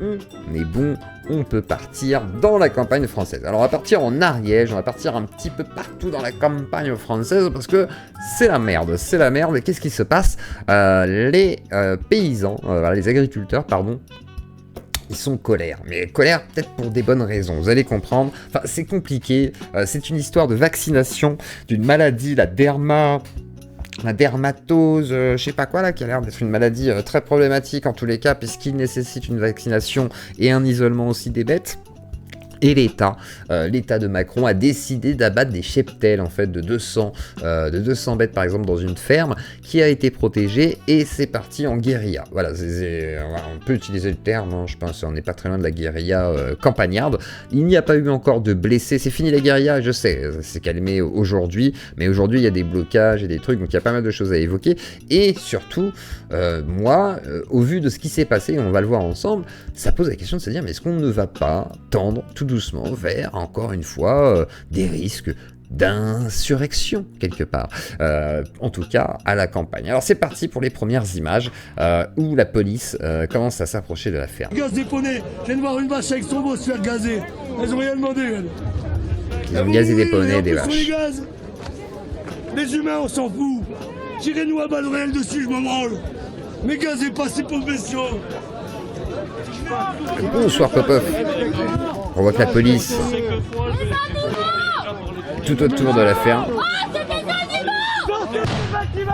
on est bon, on peut partir dans la campagne française. Alors on va partir en Ariège, on va partir un petit peu partout dans la campagne française parce que c'est la merde, c'est la merde. Et qu'est-ce qui se passe? Les paysans, voilà, les agriculteurs, pardon, ils sont colère, mais colère peut-être pour des bonnes raisons, vous allez comprendre. Enfin, c'est compliqué, c'est une histoire de vaccination d'une maladie, la dermatose, je sais pas quoi là, qui a l'air d'être une maladie très problématique en tous les cas, puisqu'il nécessite une vaccination et un isolement aussi des bêtes. Et l'État de Macron a décidé d'abattre des cheptels en fait de 200 bêtes par exemple dans une ferme qui a été protégée et c'est parti en guérilla. Voilà, on peut utiliser le terme, hein, je pense, on n'est pas très loin de la guérilla campagnarde. Il n'y a pas eu encore de blessés, c'est fini la guérilla, je sais, c'est calmé aujourd'hui, mais aujourd'hui il y a des blocages et des trucs, donc il y a pas mal de choses à évoquer. Et surtout, moi, au vu de ce qui s'est passé, on va le voir ensemble, ça pose la question de se dire, mais est-ce qu'on ne va pas tendre tout doucement vers, encore une fois, des risques d'insurrection quelque part, en tout cas à la campagne. Alors c'est parti pour les premières images où la police commence à s'approcher de la ferme. Gaz des poneys, je viens de voir une vache avec son beau se faire gazer, elles ont rien demandé elles. Ils ont gazé des poneys, des vaches. Les humains on s'en fout, tirez-nous à balles réelles dessus, je m'en branle, mais gazez pas ces pauvres bestiaux. Bonsoir Popov. On voit que la police tout autour de la ferme. Oh, c'est des animaux!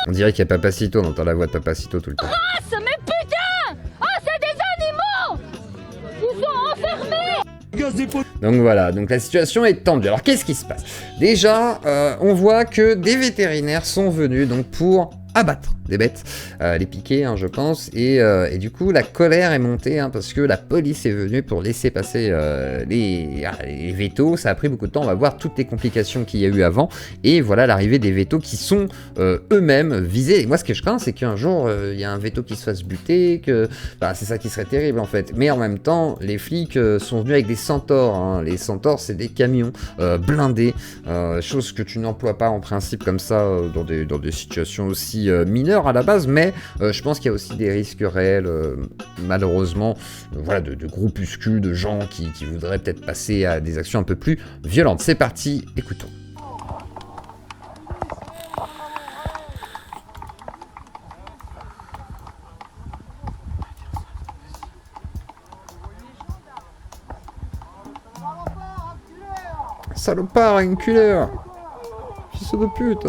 On dirait qu'il y a Papacito, on entend la voix de Papacito tout le temps. Race, mais putain! Oh, c'est des animaux! Ils sont enfermés! Donc voilà, donc la situation est tendue. Alors qu'est-ce qui se passe? Déjà, on voit que des vétérinaires sont venus donc pour abattre des bêtes, les piquer, hein, je pense, et du coup la colère est montée, hein, parce que la police est venue pour laisser passer les vétos. Ça a pris beaucoup de temps, on va voir toutes les complications qu'il y a eu avant, et voilà l'arrivée des vétos qui sont eux-mêmes visés. Et moi ce que je crains, c'est qu'un jour il y a un véto qui se fasse buter, que c'est ça qui serait terrible en fait. Mais en même temps, les flics sont venus avec des centaures, hein. Les centaures c'est des camions blindés, chose que tu n'emploies pas en principe comme ça dans des situations aussi mineures à la base, mais je pense qu'il y a aussi des risques réels, malheureusement, voilà, de groupuscules, de gens qui voudraient peut-être passer à des actions un peu plus violentes. C'est parti, écoutons. Salopard, enculeur! Fils de pute!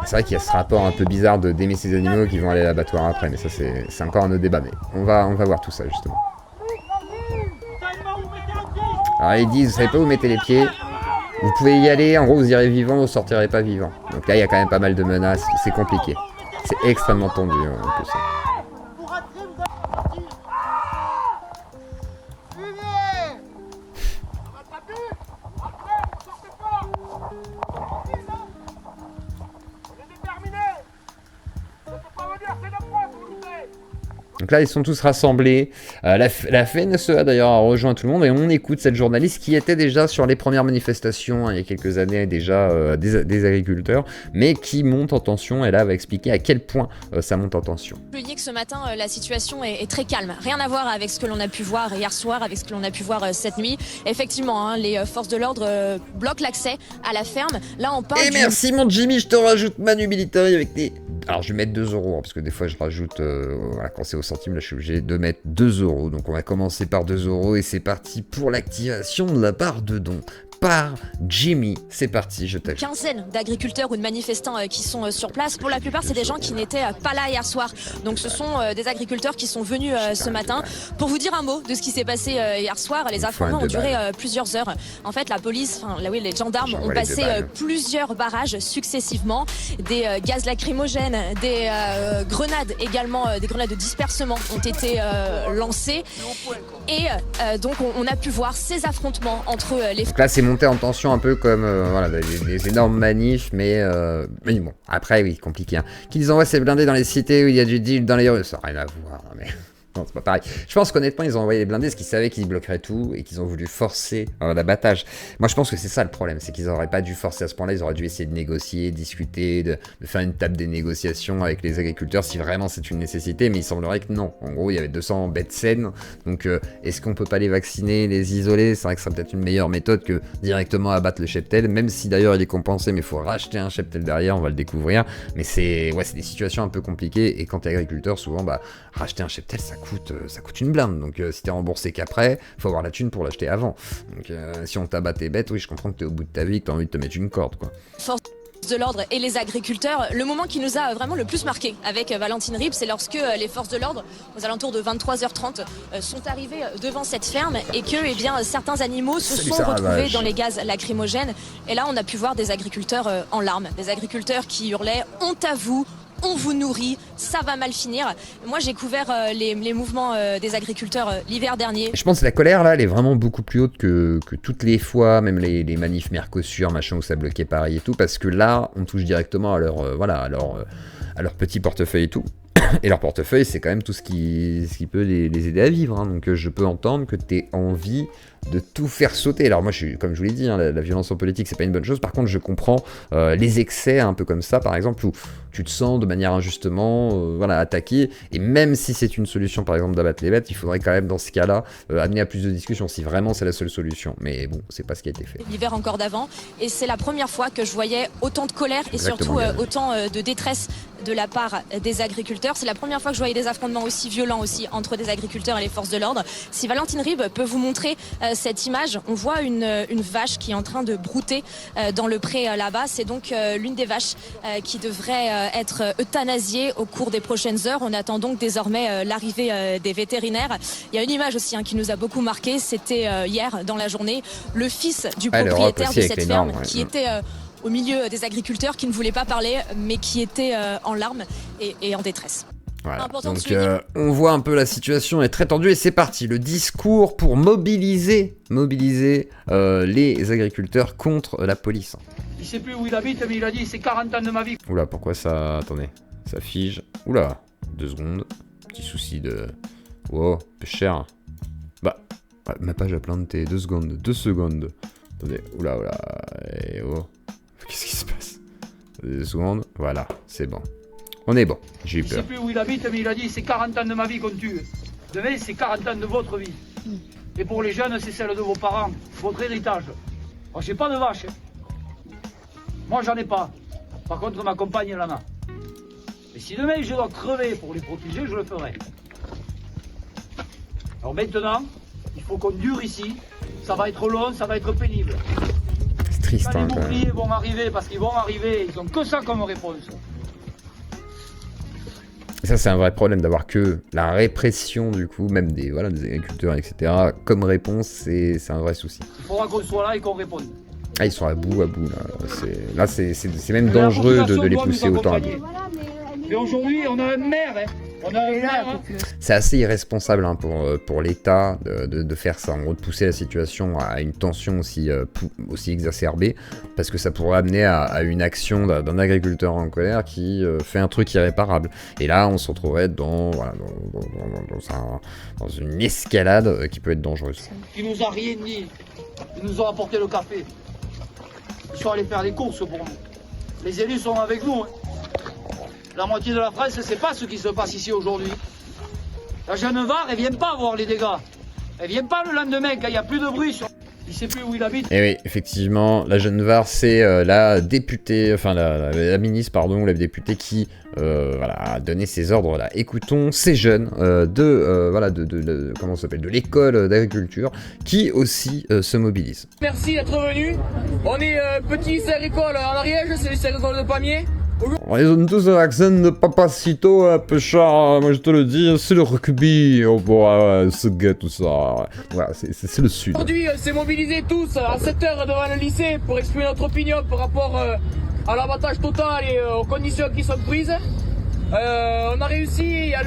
C'est vrai qu'il y a ce rapport un peu bizarre d'aimer ces animaux qui vont aller à l'abattoir après, mais ça c'est encore un autre débat, mais on va voir tout ça justement. Alors ils disent, vous savez pas où vous mettez les pieds, vous pouvez y aller, en gros vous irez vivant, vous sortirez pas vivant. Donc là il y a quand même pas mal de menaces, c'est compliqué. C'est extrêmement tendu en plus. Donc là, ils sont tous rassemblés. La FNSEA d'ailleurs a rejoint tout le monde et on écoute cette journaliste qui était déjà sur les premières manifestations, hein, il y a quelques années déjà, des agriculteurs, mais qui monte en tension. Et là, elle va expliquer à quel point ça monte en tension. Je dis que ce matin, la situation est très calme. Rien à voir avec ce que l'on a pu voir hier soir, avec ce que l'on a pu voir cette nuit. Effectivement, hein, les forces de l'ordre bloquent l'accès à la ferme. Là, on parle. Et merci mon Jimmy, je te rajoute Manu Military avec des... Alors je vais mettre 2 €, hein, parce que des fois je rajoute, voilà, quand c'est au centime, là je suis obligé de mettre 2 €. Donc on va commencer par 2 € et c'est parti pour l'activation de la barre de dons par Jimmy. C'est parti, je t'ajoute. Quinzaine d'agriculteurs ou de manifestants qui sont sur place. Pour la plupart, c'est des gens qui n'étaient pas là hier soir. Donc ce sont des agriculteurs qui sont venus ce matin. Pour vous dire un mot de ce qui s'est passé hier soir, les affrontements ont duré plusieurs heures. En fait, la police, là oui, les gendarmes ont passé plusieurs barrages successivement. Des gaz lacrymogènes, des grenades également, des grenades de dispersement ont été lancées. Et donc on a pu voir ces affrontements entre les... Donc là, c'est monté en tension un peu comme voilà, des énormes manifs, mais bon, après, oui, compliqué. Hein. Qu'ils envoient ces blindés dans les cités où il y a du deal dans les rues, ça n'a rien à voir. Mais... Non, c'est pas pareil. Je pense qu'honnêtement, ils ont envoyé les blindés parce qu'ils savaient qu'ils bloqueraient tout et qu'ils ont voulu forcer l'abattage. Moi, je pense que c'est ça le problème, c'est qu'ils auraient pas dû forcer à ce point-là, ils auraient dû essayer de négocier, discuter, de faire une table des négociations avec les agriculteurs si vraiment c'est une nécessité, mais il semblerait que non. En gros, il y avait 200 bêtes saines, donc est-ce qu'on peut pas les vacciner, les isoler? C'est vrai que ça serait peut-être une meilleure méthode que directement abattre le cheptel, même si d'ailleurs il est compensé, mais il faut racheter un cheptel derrière, on va le découvrir. Mais c'est des situations un peu compliquées, et quand t'es agriculteur, souvent, racheter un cheptel, ça coûte une blinde. Donc si t'es remboursé qu'après, faut avoir la thune pour l'acheter avant. Donc si on t'abat tes bêtes, oui, je comprends que t'es au bout de ta vie, que t'as envie de te mettre une corde, quoi. Force de l'ordre et les agriculteurs, le moment qui nous a vraiment le plus marqué avec Valentine Ribes, c'est lorsque les forces de l'ordre, aux alentours de 23h30, sont arrivés devant cette ferme et que certains animaux se sont retrouvés dans les gaz lacrymogènes. Et là, on a pu voir des agriculteurs en larmes, des agriculteurs qui hurlaient « honte à vous ». On vous nourrit, ça va mal finir. Moi, j'ai couvert les mouvements des agriculteurs l'hiver dernier. Je pense que la colère, là, elle est vraiment beaucoup plus haute que toutes les fois, même les manifs Mercosur, machin, où ça bloquait Paris et tout, parce que là, on touche directement à leur petit portefeuille et tout. Et leur portefeuille, c'est quand même tout ce qui peut les aider à vivre. Hein. Donc je peux entendre que tu aies envie de tout faire sauter. Alors moi, comme je vous l'ai dit, hein, la violence en politique, c'est pas une bonne chose. Par contre, je comprends les excès un peu comme ça, par exemple, où tu te sens de manière injustement attaqué. Et même si c'est une solution, par exemple, d'abattre les bêtes, il faudrait quand même, dans ce cas-là, amener à plus de discussions, si vraiment c'est la seule solution. Mais bon, c'est pas ce qui a été fait. L'hiver encore d'avant. Et c'est la première fois que je voyais autant de colère et surtout autant de détresse de la part des agriculteurs. C'est la première fois que je voyais des affrontements aussi violents aussi entre des agriculteurs et les forces de l'ordre. Si Valentine Ribes peut vous montrer cette image, on voit une vache qui est en train de brouter dans le pré là-bas. C'est donc l'une des vaches qui devrait être euthanasiée au cours des prochaines heures. On attend donc désormais l'arrivée des vétérinaires. Il y a une image aussi qui nous a beaucoup marqué. C'était hier dans la journée. Le fils du propriétaire de cette ferme qui était au milieu des agriculteurs, qui ne voulaient pas parler, mais qui étaient en larmes et en détresse. Voilà. Donc on voit un peu la situation est très tendue et c'est parti, le discours pour mobiliser les agriculteurs contre la police. Il sait plus où il habite, mais il a dit c'est 40 ans de ma vie. Oula, pourquoi ça... Attendez, ça fige. Oula, 2 secondes, petit souci de... Wow, peu cher. Ma page a planté, 2 secondes. Attendez, oula, et oh... Qu'est-ce qui se passe? 2 secondes, voilà, c'est bon. On est bon, j'ai eu peur. Il sait plus où il habite, mais il a dit c'est 40 ans de ma vie qu'on tue. Demain, c'est 40 ans de votre vie. Et pour les jeunes, c'est celle de vos parents, votre héritage. Moi, j'ai pas de vache. Moi, j'en ai pas. Par contre, ma compagne, elle en a. Et si demain, je dois crever pour les protéger, je le ferai. Alors maintenant, il faut qu'on dure ici. Ça va être long, ça va être pénible. C'est triste, quand les boucliers vont arriver, parce qu'ils vont arriver, ils ont que ça comme réponse. Et ça, c'est un vrai problème d'avoir que la répression, du coup, même des agriculteurs, etc., comme réponse, c'est un vrai souci. Il faudra qu'on soit là et qu'on réponde. Ah, ils sont à bout, là. C'est même dangereux de les pousser autant à bout. Et aujourd'hui, on a un maire, C'est assez irresponsable pour l'État de faire ça, en gros, de pousser la situation à une tension aussi exacerbée, parce que ça pourrait amener à une action d'un agriculteur en colère qui fait un truc irréparable. Et là, on se retrouverait dans une escalade qui peut être dangereuse. Qui nous a rien dit, ils nous ont apporté le café. Ils sont allés faire des courses pour nous. Les élus sont avec nous. La moitié de la France ne sait pas ce qui se passe ici aujourd'hui. La jeune Var, elle vient pas voir les dégâts. Elle vient pas le lendemain quand il n'y a plus de bruit. Il sait plus où il habite. Et oui, effectivement, la jeune Var, c'est la députée, enfin la ministre, pardon, la députée qui a donné ses ordres là. Écoutons ces jeunes comment ça s'appelle, de l'école d'agriculture qui aussi se mobilisent. Merci d'être venus. On est petit lycée agricole en Ariège, c'est le lycée agricole de Pamiers. Ils ont tous un accent de Papacito, Péchard, moi je te le dis, c'est le rugby, ce gars, tout ça. Voilà, c'est le sud. Aujourd'hui, on s'est mobilisés tous à 7h devant le lycée pour exprimer notre opinion par rapport à l'abattage total et aux conditions qui sont prises. On a réussi, il y a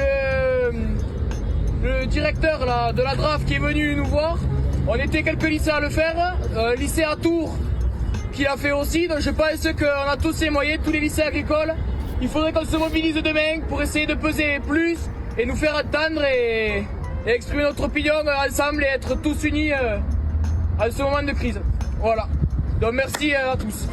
le directeur là, de la DRAF qui est venu nous voir. On était quelques lycées à le faire, lycée à Tours qui l'a fait aussi, donc je pense qu'on a tous les moyens, tous les lycées agricoles. Il faudrait qu'on se mobilise demain pour essayer de peser plus et nous faire entendre et exprimer notre opinion ensemble et être tous unis à ce moment de crise. Voilà. Donc merci à tous.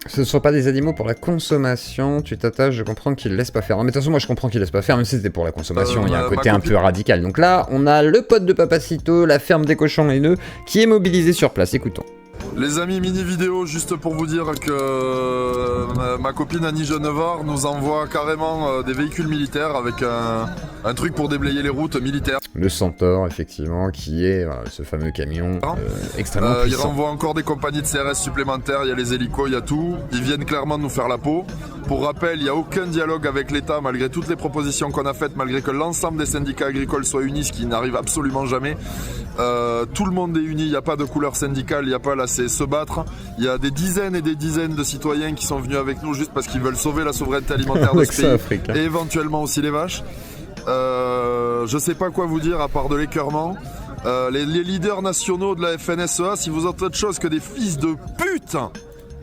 Ce ne sont pas des animaux pour la consommation, tu t'attaches, je comprends qu'ils laissent pas faire. Non, mais de toute façon, moi je comprends qu'ils laissent pas faire, même si c'était pour la consommation, il y a un côté un peu radical. Donc là, on a le pote de Papacito, la ferme des cochons haineux, qui est mobilisé sur place, écoutons. Les amis, mini vidéo juste pour vous dire que ma copine Annie Genevard nous envoie carrément des véhicules militaires avec un truc pour déblayer les routes militaires. Le Centaure, effectivement, qui est ce fameux camion extrêmement puissant. Il renvoie encore des compagnies de CRS supplémentaires, il y a les hélicos, il y a tout. Ils viennent clairement nous faire la peau. Pour rappel, il n'y a aucun dialogue avec l'État malgré toutes les propositions qu'on a faites, malgré que l'ensemble des syndicats agricoles soient unis, ce qui n'arrive absolument jamais. Tout le monde est uni, il n'y a pas de couleur syndicale, il n'y a pas là, c'est se battre. Il y a des dizaines et des dizaines de citoyens qui sont venus avec nous juste parce qu'ils veulent sauver la souveraineté alimentaire de ce pays et éventuellement aussi les vaches. Je sais pas quoi vous dire à part de l'écœurement. Les leaders nationaux de la FNSEA, si vous êtes autre chose que des fils de pute,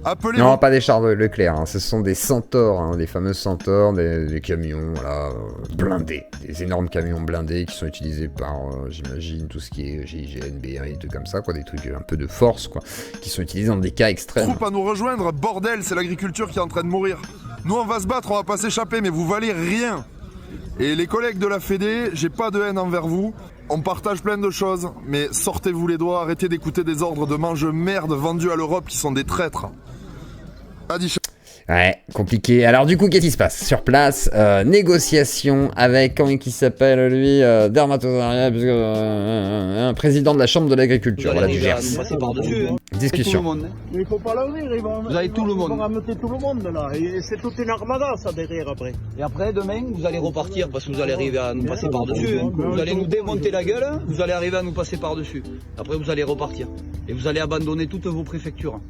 appelez. Non, pas des chars Leclerc, hein. Ce sont des centaures, hein, des fameux centaures, des camions voilà, blindés, des énormes camions blindés qui sont utilisés par, j'imagine, tout ce qui est GIGN, BR et tout comme ça, quoi, des trucs un peu de force, quoi, qui sont utilisés dans des cas extrêmes. Troupe à nous rejoindre, bordel, c'est l'agriculture qui est en train de mourir. Nous on va se battre, on va pas s'échapper, mais vous valez rien. Et les collègues de la Fédé, j'ai pas de haine envers vous, on partage plein de choses, mais sortez-vous les doigts, arrêtez d'écouter des ordres de mange-merde vendus à l'Europe qui sont des traîtres. Ouais, compliqué. Alors du coup, qu'est-ce qui se passe sur place? Négociation avec, comment il s'appelle lui, Dermatosaria, président de la Chambre de l'Agriculture, voilà, du Gers. Discussion. Mais il faut pas l'ouvrir, vous avez tout le monde. Ils vont ramener tout le monde là, et c'est toute une armada ça derrière après. Et après, demain, vous allez repartir parce que vous allez arriver à nous passer par-dessus. Vous allez nous démonter la gueule, vous allez arriver à nous passer par-dessus. Après, vous allez repartir. Et vous allez abandonner toutes vos préfectures.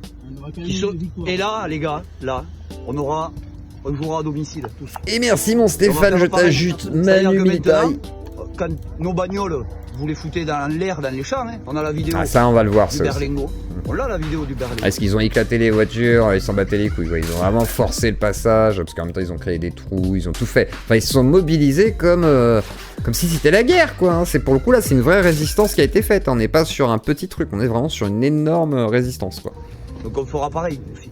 Et là, les gars, là, on jouera à domicile, tous. Et merci mon Stéphane, je t'ajoute Manu Militari. Quand nos bagnoles, vous les foutez dans l'air, dans les champs, hein. On a la vidéo. Ah ça, on va le voir, du ça Berlingo. On l'a la vidéo du Berlingo. Est-ce qu'ils ont éclaté les voitures, ils s'en battaient les couilles, ouais. Ils ont vraiment forcé le passage, parce qu'en même temps ils ont créé des trous, ils ont tout fait. Enfin ils se sont mobilisés comme si c'était la guerre quoi, hein. C'est pour le coup là, c'est une vraie résistance qui a été faite, on n'est pas sur un petit truc, on est vraiment sur une énorme résistance quoi. Donc on fera pareil aussi.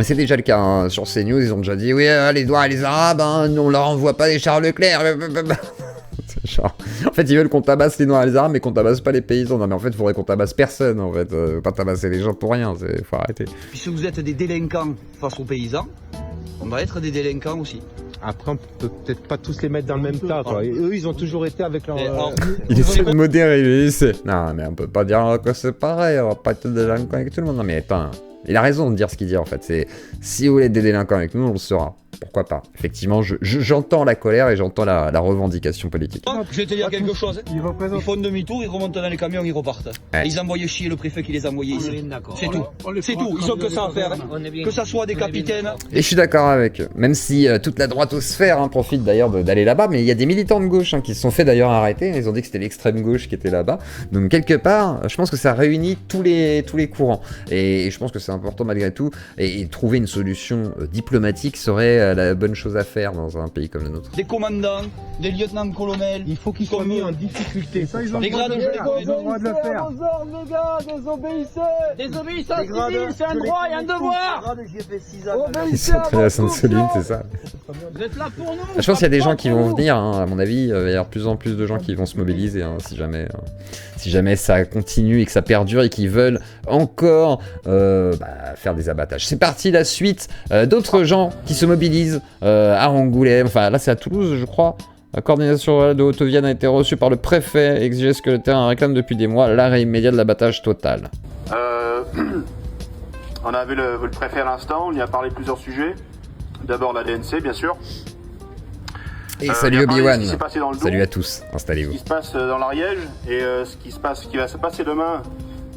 C'est déjà le cas, hein. Sur CNews, ils ont déjà dit oui, les Noirs et les Arabes, hein, on leur envoie pas des chars Leclerc. Genre, en fait, ils veulent qu'on tabasse les Noirs et les Arabes, mais qu'on tabasse pas les paysans. Non, mais en fait, il faudrait qu'on tabasse personne, en fait. Pas tabasser les gens pour rien, faut arrêter. Puisque vous êtes des délinquants face aux paysans, on va être des délinquants aussi. Après, on peut peut-être pas tous les mettre dans le même tas, quoi. Et eux, ils ont toujours été avec leur... Il essaie de modérer, il essaie. Non, mais on peut pas dire que c'est pareil, on va pas être des délinquants avec tout le monde. Non, mais attends, il a raison de dire ce qu'il dit, en fait. C'est, si vous voulez être des délinquants avec nous, on le sera. Pourquoi pas? Effectivement, j'entends la colère et j'entends la revendication politique. Je vais te dire quelque chose. Ils font demi-tour, ils remontent dans les camions, ils repartent. Ouais. Ils envoyaient chier le préfet qui les envoyait ici. C'est tout. C'est tout. Ils ont que ça à faire. Que ça soit des capitaines. Et je suis d'accord avec eux. Même si toute la droitosphère profite d'ailleurs d'aller là-bas, mais il y a des militants de gauche qui se sont fait d'ailleurs arrêter. Ils ont dit que c'était l'extrême gauche qui était là-bas. Donc quelque part, je pense que ça réunit tous les courants. Et je pense que c'est important malgré tout. Et trouver une solution diplomatique serait la bonne chose à faire dans un pays comme le nôtre. Des commandants, des lieutenants-colonels. Il faut qu'ils soient mis en difficulté. Ça, ils ont les grades, Ils ont le droit de le faire. Les gars, désobéissez. Désobéissance civile, c'est un droit et un devoir. Ils sont très à Sainte-Soline, c'est ça. Vous êtes là pour nous. Je pense qu'il y a des gens qui vont venir, hein, à mon avis, il va y avoir de plus en plus de gens qui vont se mobiliser, hein, si jamais ça continue et que ça perdure et qu'ils veulent encore faire des abattages. C'est parti, la suite d'autres gens qui se mobilisent à Angoulême, enfin là c'est à Toulouse je crois. La coordination de Haute-Vienne a été reçue par le préfet et exigeait ce que le terrain réclame depuis des mois, l'arrêt immédiat de l'abattage total. On a vu le préfet à l'instant, on y a parlé de plusieurs sujets. D'abord la DNC bien sûr. Et salut Obi-Wan, salut à tous, installez-vous. Ce qui se passe dans l'Ariège et ce qui va se passer demain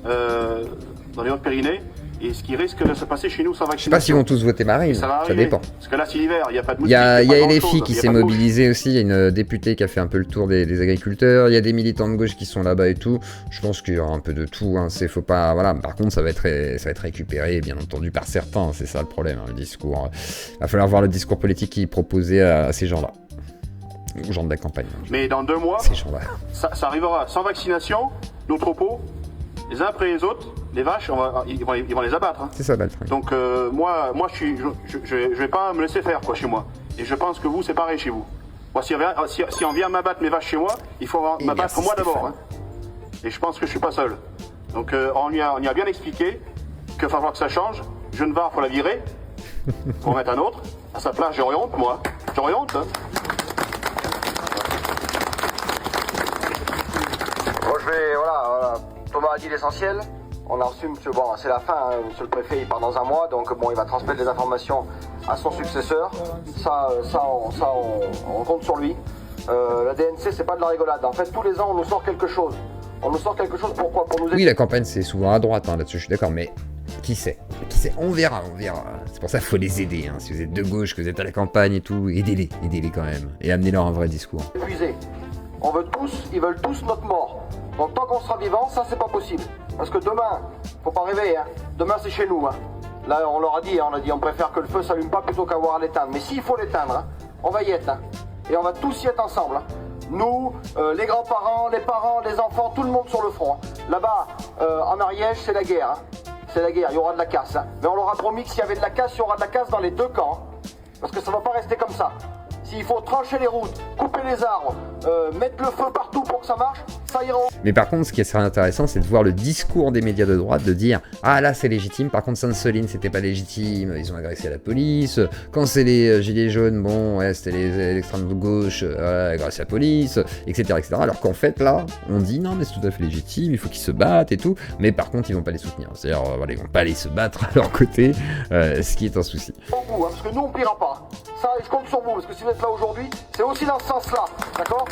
dans les Hautes-Pyrénées et ce qui risque de se passer chez nous sans vaccination. Je sais pas s'ils vont tous voter Marine, ça dépend. Parce que là c'est l'hiver, il n'y a pas de moustiques. Il y a LFI qui s'est mobilisé aussi, il y a une députée qui a fait un peu le tour des agriculteurs, il y a des militants de gauche qui sont là-bas et tout. Je pense qu'il y aura un peu de tout, hein. Faut pas, voilà. Par contre ça va être récupéré bien entendu par certains, c'est ça le problème, hein, le discours. Il va falloir voir le discours politique qu'ils proposaient à ces gens-là. aux gens de la campagne. Mais dans 2 mois, Ces gens-là. ça arrivera sans vaccination, nos troupeaux, les uns après les autres, les vaches, ils vont les abattre. Hein. C'est ça, Baltringue. Donc moi je vais pas me laisser faire quoi chez moi. Et je pense que vous, c'est pareil chez vous. Moi, si on vient m'abattre mes vaches chez moi, il faut m'abattre moi d'abord. Hein. Et je pense que je suis pas seul. Donc on y a bien expliqué qu'il va falloir que ça change. Genevard, faut la virer, pour mettre un autre. À sa place, j'aurais honte, moi. J'aurais honte. Hein. Bon, voilà, Thomas a dit l'essentiel. On a reçu, monsieur, bon, c'est la fin, hein, monsieur le préfet, il part dans un mois, donc bon, il va transmettre les informations à son successeur. Ça, on compte sur lui. La DNC, c'est pas de la rigolade. En fait, tous les ans, on nous sort quelque chose. On nous sort quelque chose, pourquoi? Pour nous aider. Oui, la campagne, c'est souvent à droite, hein, là-dessus, je suis d'accord, mais qui sait? On verra. C'est pour ça qu'il faut les aider, hein. Si vous êtes de gauche, que vous êtes à la campagne et tout, aidez-les quand même, et amenez-leur un vrai discours. Épuisés. Ils veulent tous notre mort. Donc tant qu'on sera vivant, ça c'est pas possible. Parce que demain, faut pas rêver, hein. Demain c'est chez nous, hein. Là on leur a dit, on préfère que le feu s'allume pas plutôt qu'avoir à l'éteindre. Mais s'il faut l'éteindre, hein, on va y être, hein. Et on va tous y être ensemble, hein. Nous, les grands-parents, les parents, les enfants, tout le monde sur le front. Hein. Là-bas, en Ariège, c'est la guerre, hein. C'est la guerre, il y aura de la casse, hein. Mais on leur a promis que s'il y avait de la casse, il y aura de la casse dans les 2 camps, hein. Parce que ça va pas rester comme ça. S'il faut trancher les routes, couper les arbres, mettre le feu partout pour que ça marche, ça ira. Mais par contre, ce qui serait intéressant, c'est de voir le discours des médias de droite, de dire « Ah là, c'est légitime, par contre, Sainte-Soline, c'était pas légitime, ils ont agressé la police. Quand c'est les gilets jaunes, bon, ouais, c'était l'extrême gauche, agressé la police, etc. etc. » Alors qu'en fait, là, on dit « Non, mais c'est tout à fait légitime, il faut qu'ils se battent et tout. » Mais par contre, ils vont pas les soutenir. C'est-à-dire, voilà, ils vont pas aller se battre à leur côté, ce qui est un souci. Parce que nous, on pliera pas. Ça, je compte sur vous, parce que si vous êtes là aujourd'hui, c'est aussi dans ce sens-là, d'accord?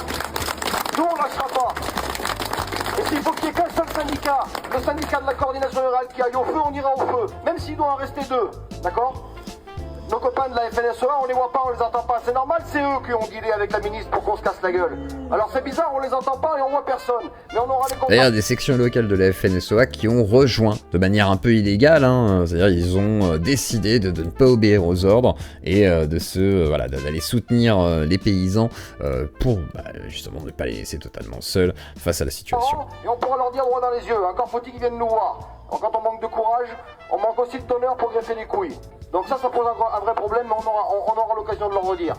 Nous, on lâchera pas. Et s'il faut qu'il y ait qu'un seul syndicat, le syndicat de la coordination rurale qui aille au feu, on ira au feu, même s'il doit en rester 2, d'accord? Nos copains de la FNSEA, on les voit pas, on les entend pas. C'est normal, c'est eux qui ont dealé avec la ministre pour qu'on se casse la gueule. Alors c'est bizarre, on les entend pas et on voit personne. Mais on aura des combats. D'ailleurs, des sections locales de la FNSEA qui ont rejoint de manière un peu illégale, hein, c'est-à-dire ils ont décidé de ne pas obéir aux ordres et d'aller soutenir les paysans pour justement ne pas les laisser totalement seuls face à la situation. Et on pourra leur dire droit dans les yeux, encore faut-il qu'ils viennent nous voir. Donc, quand on manque de courage, on manque aussi de tonnerre pour greffer les couilles. Donc ça pose un vrai problème, mais on aura l'occasion de leur redire.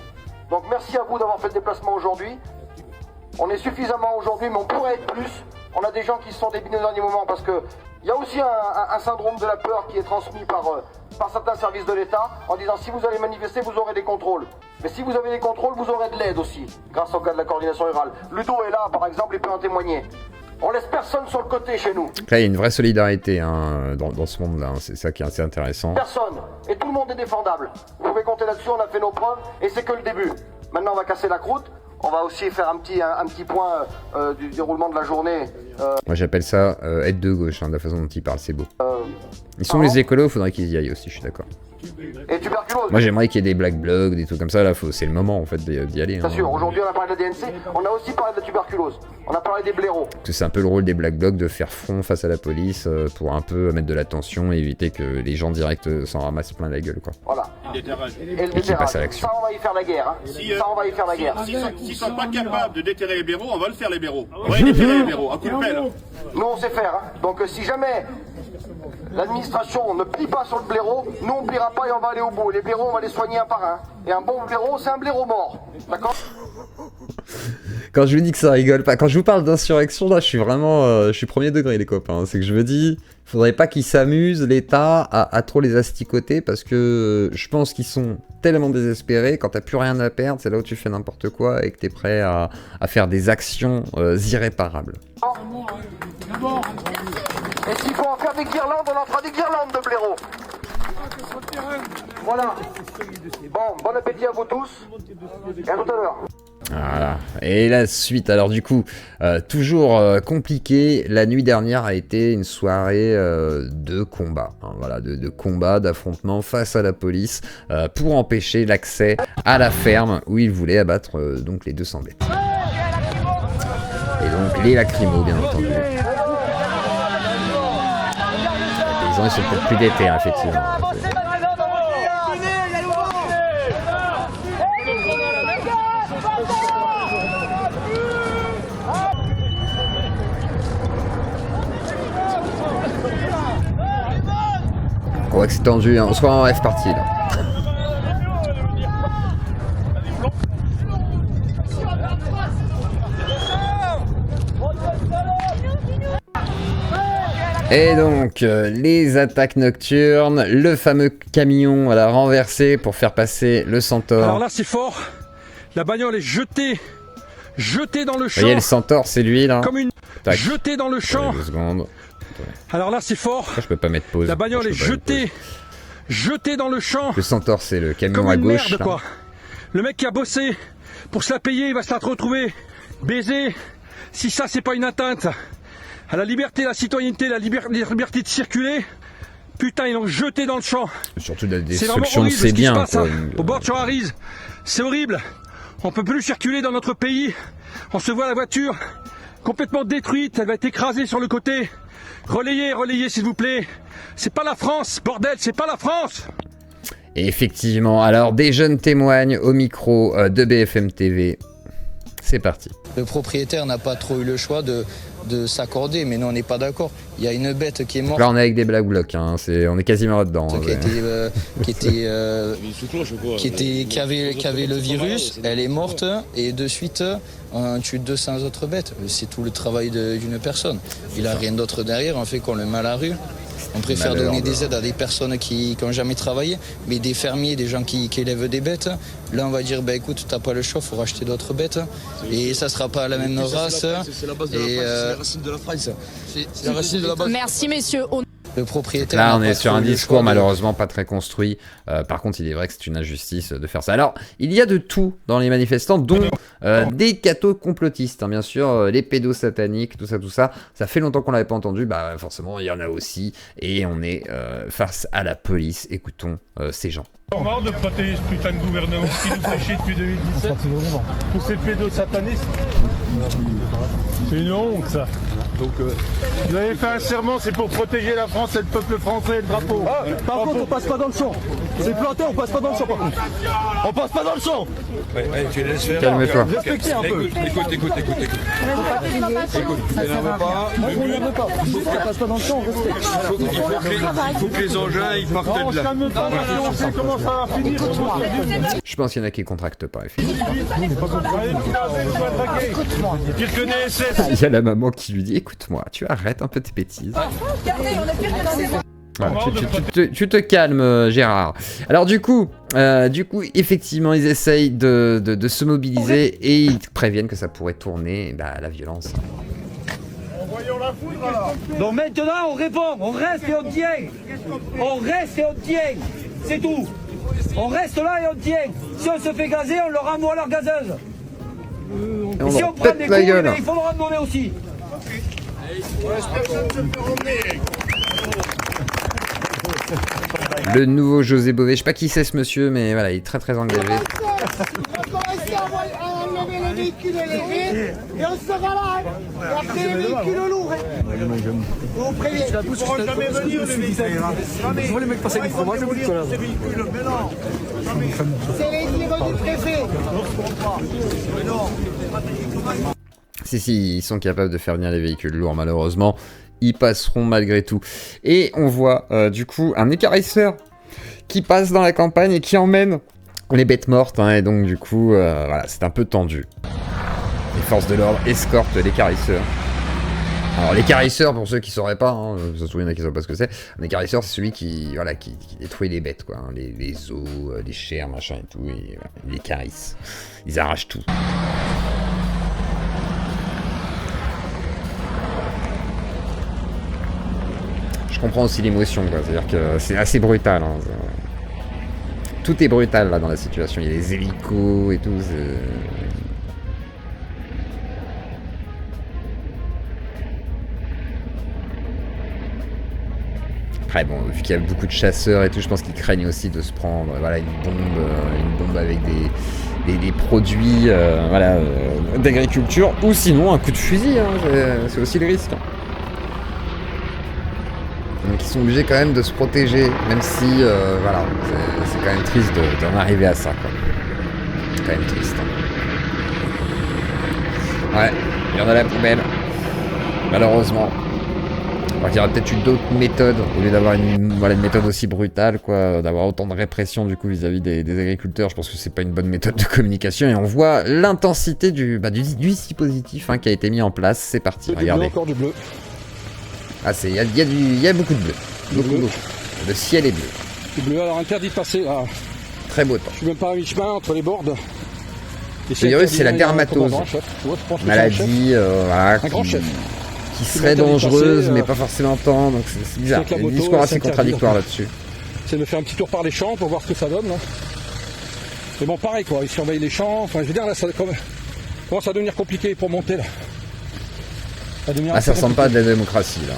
Donc merci à vous d'avoir fait le déplacement aujourd'hui. On est suffisamment aujourd'hui, mais on pourrait être plus. On a des gens qui se sont débinés au dernier moment parce que il y a aussi un syndrome de la peur qui est transmis par certains services de l'État en disant si vous allez manifester, vous aurez des contrôles. Mais si vous avez des contrôles, vous aurez de l'aide aussi, grâce au cas de la coordination rurale. Ludo est là, par exemple, il peut en témoigner. On laisse personne sur le côté chez nous. Là, il y a une vraie solidarité hein, dans ce monde-là, hein. C'est ça qui est assez intéressant. Personne. Et tout le monde est défendable. Vous pouvez compter là-dessus, on a fait nos preuves et c'est que le début. Maintenant, on va casser la croûte. On va aussi faire un petit point du déroulement de la journée. Moi, j'appelle ça être de gauche, hein, de la façon dont ils parlent, c'est beau. Ils sont les écolos, faudrait qu'ils y aillent aussi, je suis d'accord. Et tuberculose. Moi, j'aimerais qu'il y ait des black blogs, des trucs comme ça, là, c'est le moment, en fait, d'y aller. Bien sûr, aujourd'hui, on a parlé de la DNC, on a aussi parlé de la tuberculose, on a parlé des blaireaux. C'est un peu le rôle des black blogs de faire front face à la police pour un peu mettre de la tension et éviter que les gens directs s'en ramassent plein la gueule, quoi. Voilà. Et et qu'ils passent à l'action. Ça, on va y faire la guerre, hein. Ça, on va y faire la guerre. S'ils sont pas capables de déterrer les blaireaux, on va le faire, les blaireaux. On va les déterrer, les blaireaux, à coup de pelle. Nous, on sait faire, hein. Donc, si jamais l'administration ne plie pas sur le blaireau, nous on pliera pas et on va aller au bout. Les blaireaux, on va les soigner un par un. Et un bon blaireau, c'est un blaireau mort. D'accord? Quand je vous dis que ça rigole pas, quand je vous parle d'insurrection, là, je suis vraiment, je suis premier degré, les copains. C'est que je me dis, faudrait pas qu'ils s'amusent, l'État, à trop les asticoter, parce que je pense qu'ils sont tellement désespérés, quand t'as plus rien à perdre, c'est là où tu fais n'importe quoi et que t'es prêt à faire des actions irréparables. Et s'il faut en faire des guirlandes, on en fera des guirlandes de blaireaux. Voilà. Bon appétit à vous tous. Et à tout à l'heure. Voilà. Et la suite, alors du coup, toujours compliqué. La nuit dernière a été une soirée de combat. Hein, voilà, de combat, d'affrontement face à la police pour empêcher l'accès à la ferme où ils voulaient abattre donc les 200 bêtes. Et donc les lacrymos, bien entendu. Les paysans, ils sont peut-être plus d'été, hein, effectivement. On voit que c'est tendu, hein. On soit en F partie là. Et donc, les attaques nocturnes, le fameux camion à la renversée pour faire passer le Centaure. Alors là, c'est fort. La bagnole est jetée dans le champ. Vous voyez, le Centaure, c'est lui, là. Comme une... Tac. Jetée dans le champ. 2 secondes. Alors là, c'est fort. Pourquoi je peux pas mettre pause? La bagnole est jetée dans le champ. Le Centaure, c'est le camion comme à une gauche. Merde, quoi. Le mec qui a bossé pour se la payer, il va se la retrouver baisé. Si ça, c'est pas une atteinte à la liberté, la citoyenneté, la liberté de circuler, putain, ils l'ont jeté dans le champ. Surtout de la C'est vraiment destruction, horrible c'est ce qui bien. se passe, Quoi. hein. Au bord de Champs-Ariz, c'est horrible. On peut plus circuler dans notre pays. On se voit la voiture complètement détruite, elle va être écrasée sur le côté. Relayez, s'il vous plaît. C'est pas la France, bordel, c'est pas la France. Et effectivement, alors des jeunes témoignent au micro de BFM TV. C'est parti. Le propriétaire n'a pas trop eu le choix de s'accorder, mais nous on n'est pas d'accord. Il y a une bête qui est morte. Là on est avec des black blocs, hein. On est quasiment là-dedans. Qui avait le virus, elle est morte et de suite on tue 200 autres bêtes. C'est tout le travail d'une personne. Il a rien d'autre derrière, on fait qu'on le met à la rue. On préfère donner des aides à des personnes qui n'ont jamais travaillé, mais des fermiers, des gens qui élèvent des bêtes. Là, on va dire, bah écoute, t'as pas le choix, faut racheter d'autres bêtes. Et ça sera pas la même race. C'est la base de la France, c'est la racine de la France. C'est la racine de la base. Merci messieurs. Le propriétaire. Là, on est sur un discours malheureusement pas très construit. Par contre, il est vrai que c'est une injustice de faire ça. Alors, il y a de tout dans les manifestants, dont des cathos complotistes, hein, bien sûr, les pédos sataniques, tout ça. Ça fait longtemps qu'on l'avait pas entendu. Bah, forcément, il y en a aussi. Et on est face à la police. Écoutons ces gens. On va de protéger ce putain de gouvernement qui nous fait chier depuis 2017. Tous ces pédos satanistes. C'est une honte, ça. Donc, vous avez fait un serment, c'est pour protéger la France et le peuple français et le drapeau. Ah, par contre, on passe pas dans le champ. C'est planté, on passe pas dans le champ, par contre. On passe pas dans le champ. Tu laisses faire. Calme-toi. Respectez un peu. Écoute. Ça va pas. On ne veut pas. Ça passe pas dans le champ, on respecte. Il faut que les engins ils partent de là. On sait comment ça va finir. Je pense qu'il y en a qui contractent pas. Pire que NSS. Il y a la maman qui lui dit, écoute-moi, tu arrêtes un peu tes bêtises. Voilà, tu te calmes, Gérard. Alors du coup, effectivement, ils essayent de se mobiliser et ils préviennent que ça pourrait tourner à la violence. Donc maintenant on répond, on reste et on tient. On reste et on tient. C'est tout. On reste là et on tient. Si on se fait gazer, on leur renvoie leur gazeuse. Et si on prend des coups, il faut leur en donner aussi. Le nouveau José Bové, je sais pas qui c'est ce monsieur, mais voilà, il est très très engagé. On va rester à enlever les véhicules élevés et on sera là. Et après les véhicules lourds. On prévient. Ils ne pourront jamais venir les véhicules. Je vois les mecs passer avec des fromages, ces véhicules. Mais non. C'est les livres du préfet. Si, ils sont capables de faire venir les véhicules lourds, malheureusement. Ils passeront malgré tout. Et on voit du coup un écarisseur qui passe dans la campagne et qui emmène les bêtes mortes. Hein, et donc du coup, voilà, c'est un peu tendu. Les forces de l'ordre escortent l'écarisseur. Alors l'écarisseur, pour ceux qui ne sauraient pas, hein, ça se souvient qui ne savent pas ce que c'est, un écarisseur c'est celui qui détruit les bêtes, quoi, hein, les os, les chairs, machin et tout, et voilà, ils les carissent. Ils arrachent tout. Je comprends aussi l'émotion, quoi. C'est-à-dire que c'est assez brutal. Hein. Tout est brutal là dans la situation. Il y a les hélicos et tout. Après, bon, vu qu'il y a beaucoup de chasseurs et tout, je pense qu'ils craignent aussi de se prendre, voilà, une bombe avec des produits, voilà, d'agriculture, ou sinon un coup de fusil. Hein. C'est aussi le risque. Hein. Donc ils sont obligés quand même de se protéger, même si, voilà, c'est quand même triste d'en arriver à ça, quoi. C'est quand même triste. Hein. Ouais, il y en a la poubelle, malheureusement. Alors qu'il y aurait peut-être eu d'autres méthodes, au lieu d'avoir une méthode aussi brutale, quoi, d'avoir autant de répression du coup vis-à-vis des agriculteurs. Je pense que c'est pas une bonne méthode de communication, et on voit l'intensité du dispositif qui a été mis en place. C'est parti, regardez. Encore du bleu. Ah, il y a beaucoup de bleu. Beaucoup. Le ciel est bleu. Du bleu, alors interdit de passer. Ah. Très beau temps. Je suis même pas à mi-chemin entre les bords. Le virus, c'est la dermatose. Maladie, voilà, qui serait dangereuse, mais pas forcément tant. Donc c'est bizarre. Il y a un discours assez contradictoire là-dessus. C'est de faire un petit tour par les champs pour voir ce que ça donne. Là. Mais bon, pareil quoi, ils surveillent les champs. Enfin, je veux dire, là, ça commence à devenir compliqué pour monter là. Ça ressemble pas à de la démocratie là.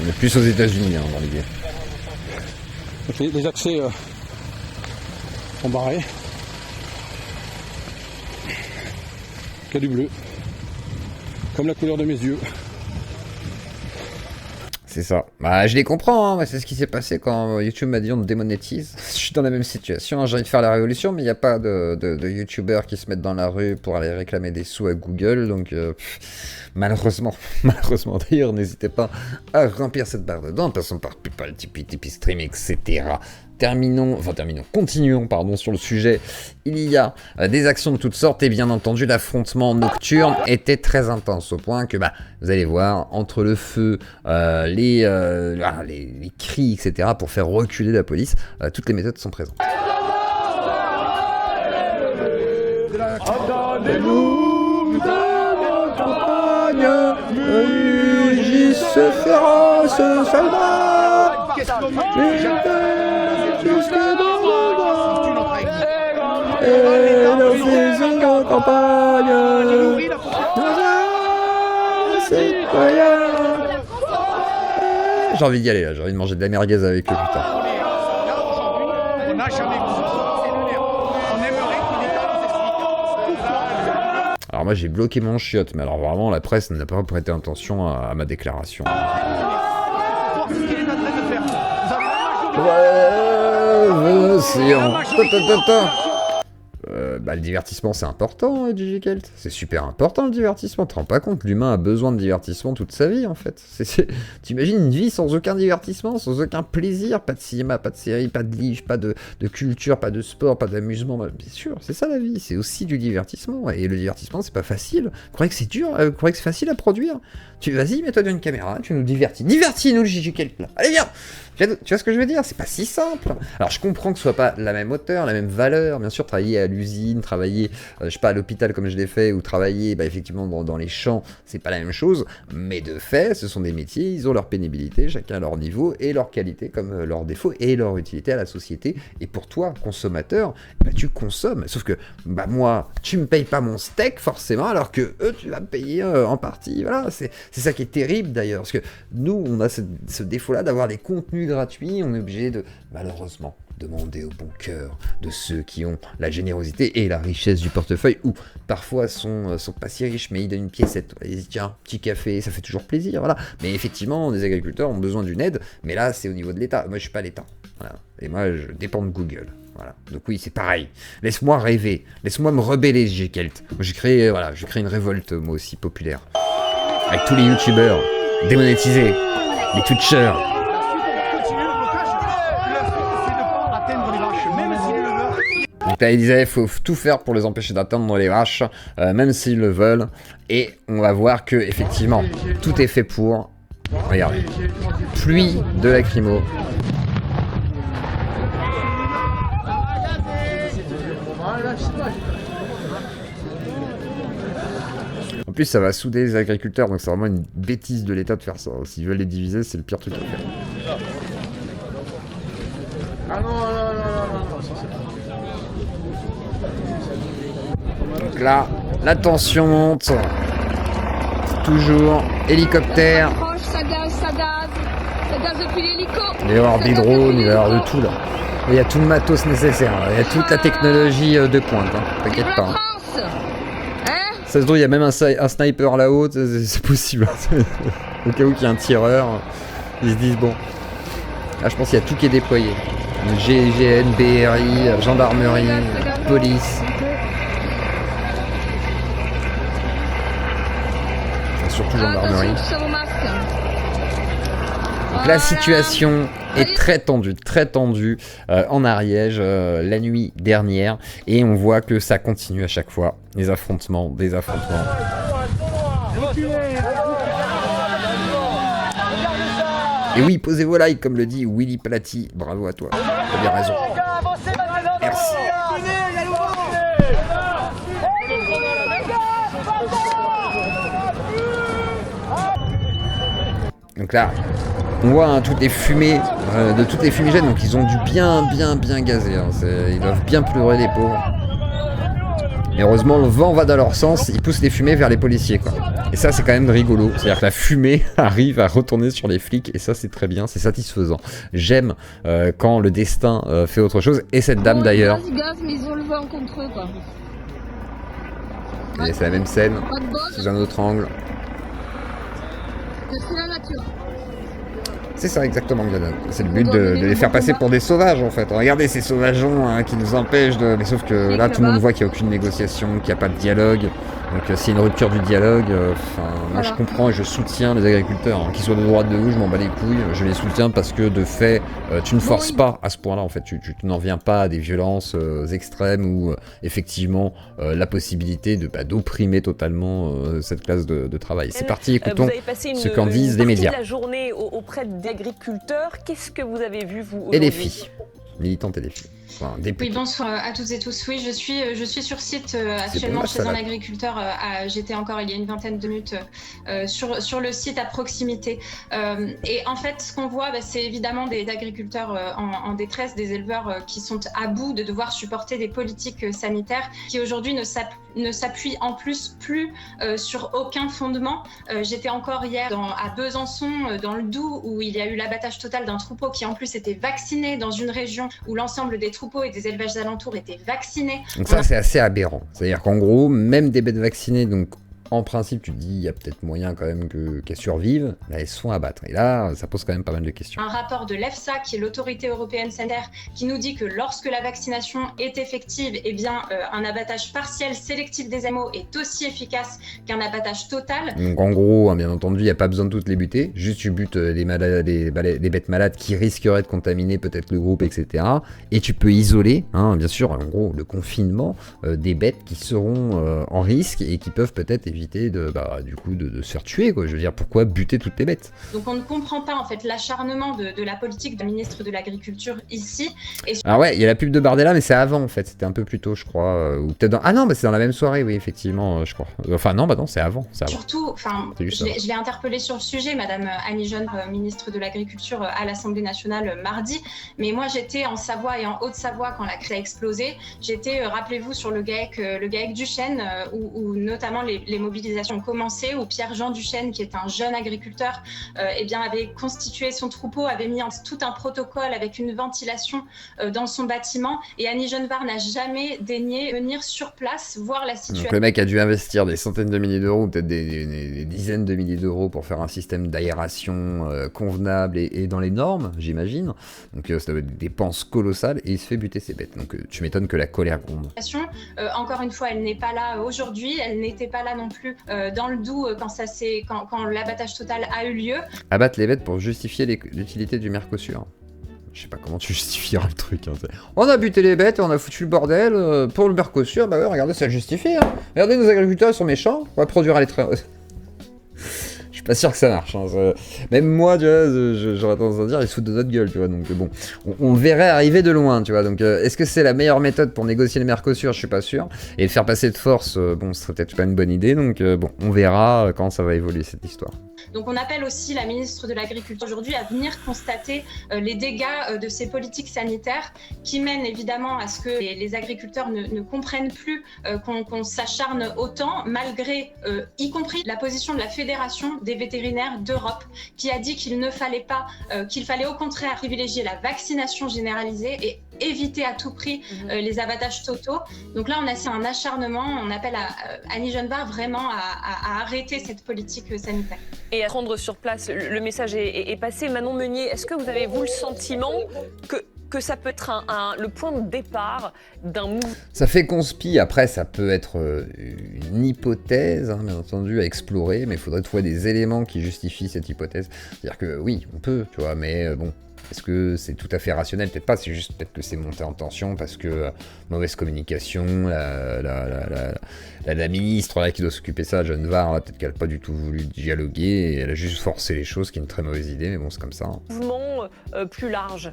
On est plus aux États-Unis dans l'idée. Les accès sont barrés. Il y a du bleu. Comme la couleur de mes yeux. C'est ça. Je les comprends, c'est ce qui s'est passé quand YouTube m'a dit on te démonétise. Je suis dans la même situation, j'ai envie de faire la révolution, mais il n'y a pas de YouTubeurs qui se mettent dans la rue pour aller réclamer des sous à Google, donc malheureusement d'ailleurs, n'hésitez pas à remplir cette barre dedans, passons par PayPal, Tipeee Stream, etc. Continuons sur le sujet. Il y a des actions de toutes sortes et bien entendu l'affrontement nocturne était très intense au point que vous allez voir entre le feu, les cris, etc. pour faire reculer la police, toutes les méthodes sont présentes. Attendez-vous dans la campagne, rugissent féroces soldats. Jusque dans le vent, et nos fusils en campagne, citoyens. J'ai envie d'y aller là, j'ai envie de manger de la merguez avec eux, putain. Alors moi j'ai bloqué mon chiotte, mais alors vraiment la presse n'a pas prêté attention à ma déclaration. Le divertissement c'est important, Gigi Kelt. C'est super important le divertissement. Tu te rends pas compte, l'humain a besoin de divertissement toute sa vie en fait. T'imagines une vie sans aucun divertissement, sans aucun plaisir, pas de cinéma, pas de série, pas de livre, pas de culture, pas de sport, pas d'amusement. Bien sûr, c'est ça la vie, c'est aussi du divertissement. Et le divertissement c'est pas facile. Vous croyez que c'est dur, vous croyez que c'est facile à produire. Vas-y, mets-toi devant une caméra, tu nous divertis. Divertis-nous le Gigi Kelt là. Allez viens. Tu vois ce que je veux dire? C'est pas si simple. Alors je comprends que ce soit pas la même hauteur, la même valeur. Bien sûr, travailler à l'usine, travailler, à l'hôpital comme je l'ai fait, ou travailler effectivement dans les champs, c'est pas la même chose. Mais de fait, ce sont des métiers, ils ont leur pénibilité, chacun à leur niveau, et leur qualité comme leurs défauts, et leur utilité à la société. Et pour toi, consommateur, tu consommes. Sauf que, moi, tu me payes pas mon steak forcément, alors que eux, tu vas me payer en partie. Voilà, c'est ça qui est terrible d'ailleurs. Parce que nous, on a ce défaut-là d'avoir des contenus gratuits, on est obligé de, malheureusement, demander au bon cœur de ceux qui ont la générosité et la richesse du portefeuille, ou parfois sont pas si riches, mais ils donnent une piécette. Ils disent tiens, petit café, ça fait toujours plaisir, voilà. Mais effectivement, les agriculteurs ont besoin d'une aide, mais là, c'est au niveau de l'État. Moi, je suis pas l'État, voilà. Et moi, je dépends de Google. Voilà. Donc oui, c'est pareil. Laisse-moi rêver, laisse-moi me rebeller, Gigi Kelt. Moi, j'ai créé une révolte, moi aussi, populaire. Avec tous les youtubeurs démonétisés, les twitchers. Donc là, il disait, il faut tout faire pour les empêcher d'atteindre les vaches, même s'ils le veulent. Et on va voir que effectivement, tout est fait pour. Regardez, pluie de lacrymo. En plus, ça va souder les agriculteurs, donc c'est vraiment une bêtise de l'État de faire ça. S'ils veulent les diviser, c'est le pire truc à faire. Ah non. Donc là, la tension monte. Toujours hélicoptère. Ça gaz depuis l'hélico. Il va y avoir des drones, il va y avoir de tout là. Il y a tout le matos nécessaire, il y a toute la technologie de pointe, t'inquiète pas. Ça se trouve, il y a même un sniper là-haut, c'est possible. Au cas où il y a un tireur, ils se disent bon. Là, je pense qu'il y a tout qui est déployé. GIGN, BRI, gendarmerie, police. Enfin, surtout gendarmerie. Donc la situation est très tendue en Ariège la nuit dernière et on voit que ça continue à chaque fois, des affrontements. Et oui, posez vos likes comme le dit Willy Plati, bravo à toi, t'as bien raison. Merci. Donc là, on voit hein, toutes les fumées de toutes les fumigènes, donc ils ont dû bien gazer. Hein. Ils doivent bien pleurer les pauvres. Mais heureusement, le vent va dans leur sens, ils poussent les fumées vers les policiers, quoi. Et ça, c'est quand même rigolo. C'est-à-dire que la fumée arrive à retourner sur les flics, et ça, c'est très bien, c'est satisfaisant. J'aime quand le destin fait autre chose, et cette dame d'ailleurs. Mais ils ont le vent contre eux, quoi. Et c'est la même scène, sous un autre angle. C'est la nature. C'est ça exactement, Gladon. C'est le but de les faire passer pour des sauvages en fait. Regardez ces sauvageons hein, qui nous empêchent de... Mais sauf que là tout le monde voit qu'il n'y a aucune négociation, qu'il n'y a pas de dialogue. Donc s'il y a une rupture du dialogue, moi je comprends et je soutiens les agriculteurs. Hein. Qu'ils soient de droite, de gauche, je m'en bats les couilles. Je les soutiens parce que de fait, tu ne forces pas à ce point-là en fait. Tu n'en viens pas à des violences extrêmes ou effectivement la possibilité d'opprimer totalement cette classe de travail. C'est parti, écoutons ce qu'en disent les médias. La journée auprès d'agriculteurs, qu'est-ce que vous avez vu vous et les filles, militantes et les filles. Enfin, oui, bonsoir à toutes et tous. Oui, je suis sur site actuellement chez un agriculteur. J'étais encore il y a une vingtaine de minutes sur le site à proximité. Et en fait, ce qu'on voit, c'est évidemment des agriculteurs en détresse, des éleveurs qui sont à bout de devoir supporter des politiques sanitaires qui aujourd'hui ne s'appuient en plus plus sur aucun fondement. J'étais encore hier à Besançon, dans le Doubs, où il y a eu l'abattage total d'un troupeau qui en plus était vacciné dans une région où l'ensemble des troupeaux et des élevages alentours étaient vaccinés. Donc ça, c'est assez aberrant. C'est-à-dire qu'en gros, même des bêtes vaccinées, donc en principe, tu te dis, il y a peut-être moyen quand même qu'elles survivent, là, elles se font abattre. Et là, ça pose quand même pas mal de questions. Un rapport de l'EFSA, qui est l'autorité européenne sanitaire, qui nous dit que lorsque la vaccination est effective, eh bien, un abattage partiel sélectif des animaux est aussi efficace qu'un abattage total. Donc en gros, hein, bien entendu, il n'y a pas besoin de toutes les buter, juste tu butes les bêtes malades qui risqueraient de contaminer peut-être le groupe, etc. Et tu peux isoler, hein, bien sûr, en gros, le confinement des bêtes qui seront en risque et qui peuvent peut-être éviter de se faire tuer, quoi. Je veux dire, pourquoi buter toutes les bêtes? Donc on ne comprend pas en fait l'acharnement de la politique du ministre de l'Agriculture ici. Ah ouais, il y a la pub de Bardella, mais c'est avant en fait, c'était un peu plus tôt je crois, ou peut-être dans... Ah non, bah c'est dans la même soirée, oui effectivement, je crois. Enfin non, bah non, c'est avant. Surtout, enfin, je l'ai interpellée sur le sujet, Madame Annie Jeune, ministre de l'Agriculture à l'Assemblée nationale mardi, mais moi j'étais en Savoie et en Haute-Savoie quand la crise a explosé. J'étais, rappelez-vous, sur le GAEC du Chêne, où notamment les mobilisations ont commencé, où Pierre-Jean Duchesne, qui est un jeune agriculteur, avait constitué son troupeau, avait mis en tout un protocole avec une ventilation dans son bâtiment, et Annie Genevard n'a jamais daigné venir sur place voir la situation. Donc le mec a dû investir des centaines de milliers d'euros, peut-être des dizaines de milliers d'euros pour faire un système d'aération convenable et dans les normes, j'imagine. Donc ça doit être des dépenses colossales, et il se fait buter ses bêtes. Donc tu m'étonnes que la colère gronde. Encore une fois, elle n'est pas là aujourd'hui, elle n'était pas là non plus dans le Doubs quand l'abattage total a eu lieu. Abattre les bêtes pour justifier l'utilité du Mercosur. Je sais pas comment tu justifieras le truc. Hein. On a buté les bêtes et on a foutu le bordel pour le Mercosur. Bah ouais, regardez, ça le justifie. Hein. Regardez, nos agriculteurs ils sont méchants. On va produire à l'étranger. Je suis pas sûr que ça marche. Hein. Même moi, tu vois, j'aurais tendance à dire, ils se foutent de notre gueule, tu vois. Donc bon, on verrait arriver de loin, tu vois. Donc est-ce que c'est la meilleure méthode pour négocier le Mercosur? Je suis pas sûr. Et le faire passer de force, bon, ce serait peut-être pas une bonne idée. Donc bon, on verra quand ça va évoluer cette histoire. Donc on appelle aussi la ministre de l'Agriculture aujourd'hui à venir constater les dégâts de ces politiques sanitaires qui mènent évidemment à ce que les agriculteurs ne comprennent plus qu'on s'acharne autant, malgré, y compris la position de la Fédération des vétérinaires d'Europe, qui a dit qu'il ne fallait pas, qu'il fallait au contraire privilégier la vaccination généralisée et éviter à tout prix les abattages totaux. Donc là, on a un acharnement, on appelle Annie Genevard vraiment à arrêter cette politique sanitaire. Et à rendre sur place, le message est passé. Manon Meunier, est-ce que vous avez, vous, le sentiment que que ça peut être le point de départ d'un mouvement. Ça fait conspi, après ça peut être une hypothèse, hein, bien entendu, à explorer, mais il faudrait trouver des éléments qui justifient cette hypothèse. C'est-à-dire que oui, on peut, tu vois, mais bon, est-ce que c'est tout à fait rationnel? Peut-être pas, c'est juste peut-être que c'est monté en tension parce que mauvaise communication, la ministre là, qui doit s'occuper de ça, Jeanne Var, là, peut-être qu'elle n'a pas du tout voulu dialoguer, et elle a juste forcé les choses, qui est une très mauvaise idée, mais bon, c'est comme ça. Hein. Mouvement plus large.